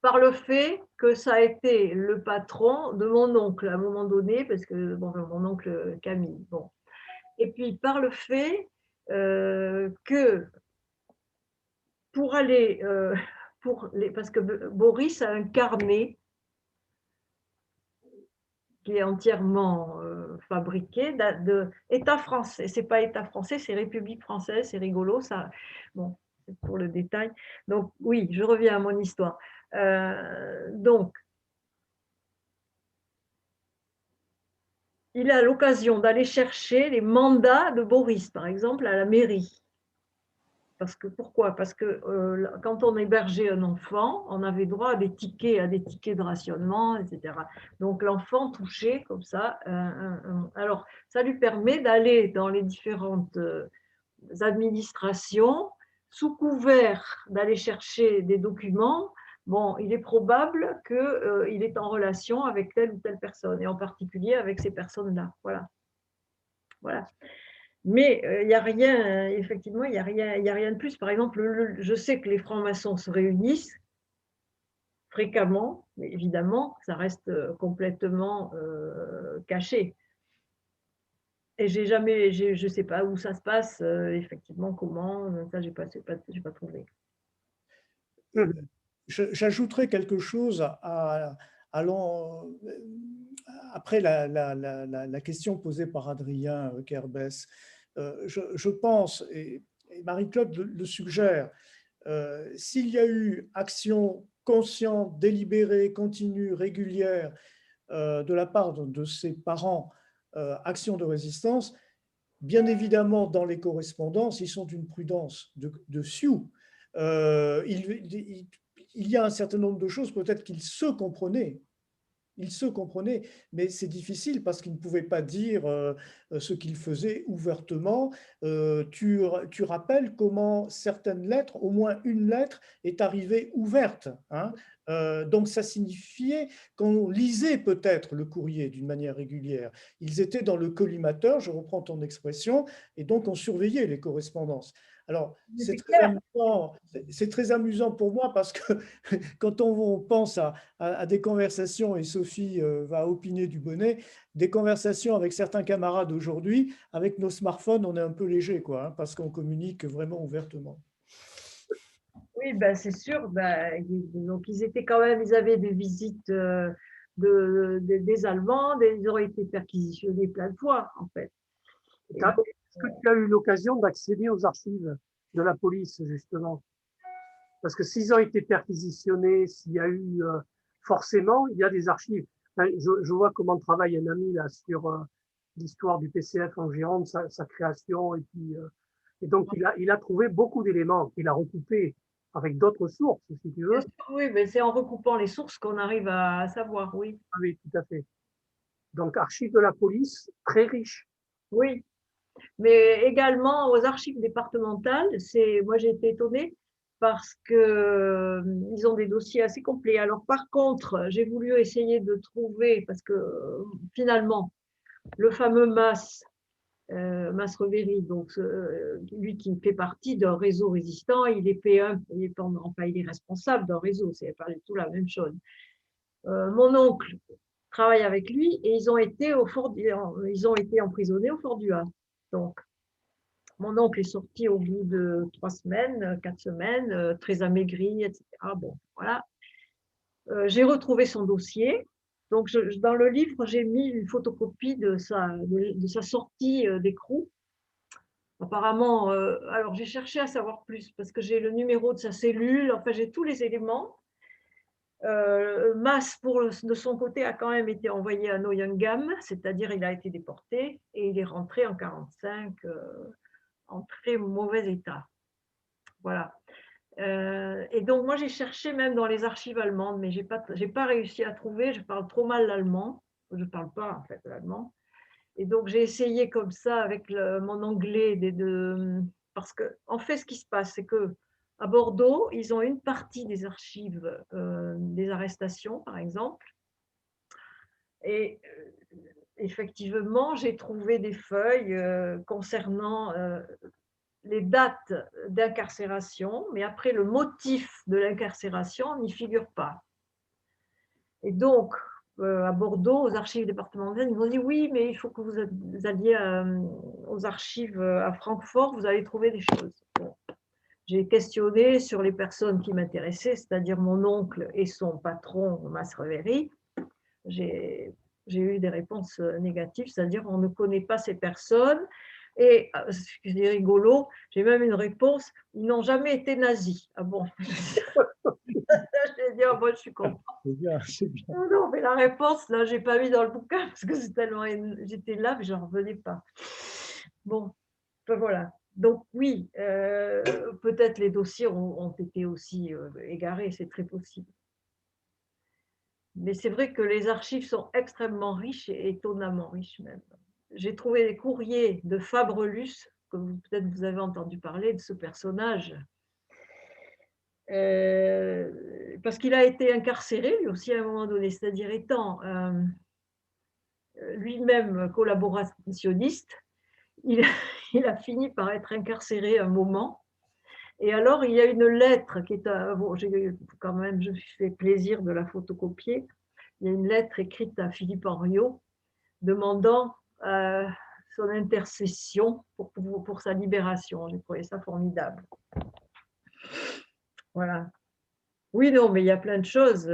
Speaker 2: Par le fait que ça a été le patron de mon oncle à un moment donné, parce que mon oncle Camille. Bon. Et puis par le fait que pour aller, parce que Boris a un carnet qui est entièrement fabriqué d'État français. C'est pas État français, c'est République française, c'est rigolo, ça. Bon, c'est pour le détail. Donc oui, je reviens à mon histoire. Donc, il a l'occasion d'aller chercher les mandats de Boris, par exemple, à la mairie. Pourquoi? Parce que quand on hébergeait un enfant, on avait droit à des tickets de rationnement, etc. Donc l'enfant touchait comme ça. Alors, ça lui permet d'aller dans les différentes administrations sous couvert d'aller chercher des documents. Bon, il est probable qu'il est en relation avec telle ou telle personne, et en particulier avec ces personnes-là. Voilà. Voilà. Mais il n'y a rien, effectivement, il n'y a rien de plus. Par exemple, je sais que les francs-maçons se réunissent fréquemment, mais évidemment, ça reste complètement caché. Et je ne sais pas où ça se passe, effectivement, comment, ça, je n'ai pas trouvé.
Speaker 1: J'ajouterais quelque chose après la question posée par Adrien Kerbès. Je pense, et Marie-Claude le suggère, s'il y a eu action consciente, délibérée, continue, régulière de la part de ses parents, action de résistance, bien évidemment, dans les correspondances, ils sont d'une prudence de Sioux. Il y a un certain nombre de choses, peut-être qu'ils se comprenaient. Ils se comprenaient, mais c'est difficile parce qu'ils ne pouvaient pas dire ce qu'ils faisaient ouvertement. Tu rappelles comment certaines lettres, au moins une lettre, est arrivée ouverte, hein. Donc ça signifiait qu'on lisait peut-être le courrier d'une manière régulière. Ils étaient dans le collimateur, je reprends ton expression, et donc on surveillait les correspondances. Alors,
Speaker 2: Mais
Speaker 1: c'est
Speaker 2: c'est
Speaker 1: très
Speaker 2: clair.
Speaker 1: amusant, c'est très amusant pour moi parce que quand on pense à des conversations, et Sophie va opiner du bonnet, des conversations avec certains camarades aujourd'hui, avec nos smartphones, on est un peu léger, quoi, hein, parce qu'on communique vraiment ouvertement.
Speaker 2: Oui, ben, c'est sûr. Ben, donc, ils étaient quand même, ils avaient des visites des Allemands, ils ont été perquisitionnés plein de fois, en fait. Et donc,
Speaker 3: Est-ce que tu as eu l'occasion d'accéder aux archives de la police, justement? Parce que s'ils ont été perquisitionnés, s'il y a eu forcément, il y a des archives. Enfin, je vois comment travaille un ami là sur l'histoire du PCF en Gironde, sa création, et puis et donc il a trouvé beaucoup d'éléments qu'il a recoupés avec d'autres sources, si tu
Speaker 2: bien
Speaker 3: veux.
Speaker 2: sûr, oui, mais c'est en recoupant les sources qu'on arrive à savoir, oui.
Speaker 3: Ah oui, tout à fait. Donc archives de la police, très riches.
Speaker 2: Oui, mais également aux archives départementales, moi j'ai été étonnée parce que ils ont des dossiers assez complets. Alors par contre, j'ai voulu essayer de trouver, parce que finalement, le fameux Mas Reveri, donc lui qui fait partie d'un réseau résistant, il est P1, enfin il est responsable d'un réseau, c'est pas du tout la même chose. Mon oncle travaille avec lui et ils ont été emprisonnés au Fort du Havre. Donc, mon oncle est sorti au bout de 3 semaines, 4 semaines, très amaigri, etc. Bon, voilà. J'ai retrouvé son dossier. Donc, dans le livre, j'ai mis une photocopie de sa sortie d'écrou. Apparemment, alors j'ai cherché à savoir plus parce que j'ai le numéro de sa cellule, enfin j'ai tous les éléments. Mas, de son côté, a quand même été envoyé à Neuengamme, c'est-à-dire il a été déporté et il est rentré en 1945 en très mauvais état. Voilà. Et donc, moi, j'ai cherché même dans les archives allemandes, mais je n'ai pas réussi à trouver. Je parle trop mal l'allemand. Je ne parle pas, en fait, l'allemand. Et donc, j'ai essayé comme ça avec mon anglais, parce que, en fait, ce qui se passe, c'est que à Bordeaux, ils ont une partie des archives des arrestations, par exemple. Et effectivement, j'ai trouvé des feuilles concernant les dates d'incarcération, mais après, le motif de l'incarcération n'y figure pas. Et donc, à Bordeaux, aux archives départementales, ils m'ont dit oui, mais il faut que vous alliez aux archives à Francfort, vous allez trouver des choses. Bon. J'ai questionné sur les personnes qui m'intéressaient, c'est-à-dire mon oncle et son patron, Mas Reveri. J'ai eu des réponses négatives, c'est-à-dire on ne connaît pas ces personnes. Et ce qui est rigolo, j'ai même une réponse, ils n'ont jamais été nazis. Ah bon? J'ai dit, oh, bon, je suis contente.
Speaker 1: C'est bien, c'est bien.
Speaker 2: Non, non, mais la réponse, là, je n'ai pas mis dans le bouquin parce que c'est tellement. J'étais là, mais je n'en revenais pas. Bon, ben voilà. Donc, oui, peut-être les dossiers ont été aussi égarés, c'est très possible. Mais c'est vrai que les archives sont extrêmement riches et étonnamment riches même. J'ai trouvé des courriers de Fabrelus, que peut-être vous avez entendu parler de ce personnage, parce qu'il a été incarcéré lui aussi à un moment donné, c'est-à-dire étant lui-même collaborationniste, il, il a fini par être incarcéré un moment. Et alors, il y a une lettre qui est bon, quand même, je me suis fait plaisir de la photocopier. Il y a une lettre écrite à Philippe Henriot demandant son intercession pour sa libération. J'ai trouvé ça formidable. Voilà. Oui, non, mais il y a plein de choses.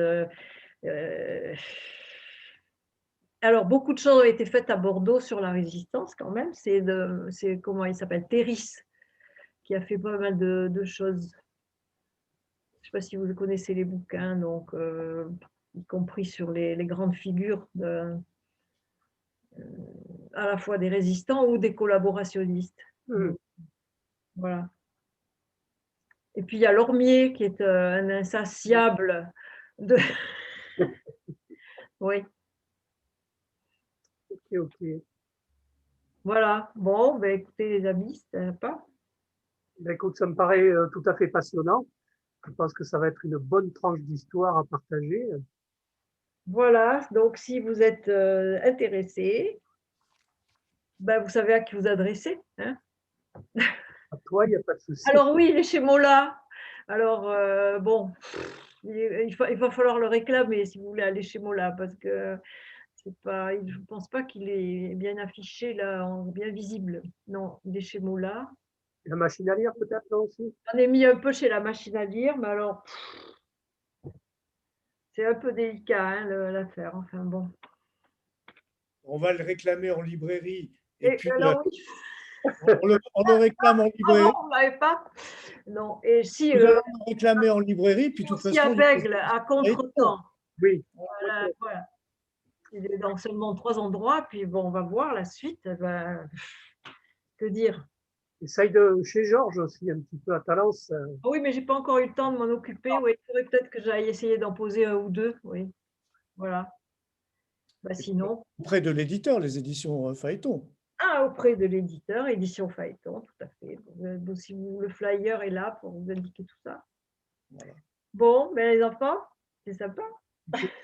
Speaker 2: Alors, beaucoup de choses ont été faites à Bordeaux sur la résistance quand même. C'est comment il s'appelle, Théris, qui a fait pas mal de choses. Je ne sais pas si vous connaissez les bouquins, donc, y compris sur les grandes figures à la fois des résistants ou des collaborationnistes. Voilà. Et puis il y a Lormier qui est un insatiable de. Oui.
Speaker 3: Ok.
Speaker 2: Voilà. Bon, ben écoutez les amis, c'était sympa.
Speaker 3: Ben, écoute, ça me paraît tout à fait passionnant. Je pense que ça va être une bonne tranche d'histoire à partager.
Speaker 2: Voilà. Donc si vous êtes intéressé, ben, vous savez à qui vous adresser. Hein.
Speaker 3: À toi, il n'y a pas de souci.
Speaker 2: Alors oui, les chez Mola. Alors, bon, il va falloir le réclamer si vous voulez aller chez Mola, parce que c'est pas, je ne pense pas qu'il est bien affiché, là, bien visible. Non, il est chez Mola.
Speaker 3: La machine à lire, peut-être, là aussi?
Speaker 2: On est mis un peu chez la machine à lire, mais alors, c'est un peu délicat, hein, l'affaire. Enfin bon.
Speaker 1: On va le réclamer en librairie. Et
Speaker 2: Et
Speaker 1: puis,
Speaker 2: alors, oui.
Speaker 1: on le réclame en
Speaker 2: Ah
Speaker 1: librairie.
Speaker 2: bon, vous l'avez pas? Non. Et si,
Speaker 1: Nous allons le réclamer en librairie, puis de toute
Speaker 2: aussi à
Speaker 1: façon,
Speaker 2: Bègle, à Contretemps.
Speaker 3: Oui.
Speaker 2: Voilà, voilà. Il est dans seulement 3 endroits, puis bon, on va voir la suite. Ben, que dire?
Speaker 3: Essaye de chez Georges aussi, un petit peu à Talence.
Speaker 2: Ah oui, mais j'ai pas encore eu le temps de m'en occuper. Oui, il faudrait peut-être que j'aille essayer d'en poser un ou deux. Oui, voilà. Bah, sinon,
Speaker 1: auprès de l'éditeur, les éditions Phaéton.
Speaker 2: auprès de l'éditeur, édition Phaéton, tout à fait. Donc, si vous, le flyer est là pour vous indiquer tout ça.
Speaker 1: Voilà.
Speaker 2: Bon, ben, les enfants, c'est sympa.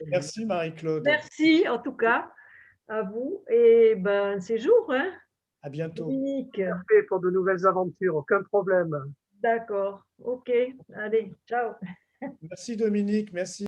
Speaker 1: Merci Marie-Claude.
Speaker 2: Merci en tout cas à vous et ben séjour, hein,
Speaker 1: À bientôt.
Speaker 2: Dominique.
Speaker 3: Parfait pour de nouvelles aventures, aucun problème.
Speaker 2: D'accord, ok, allez, ciao.
Speaker 1: Merci Dominique, merci.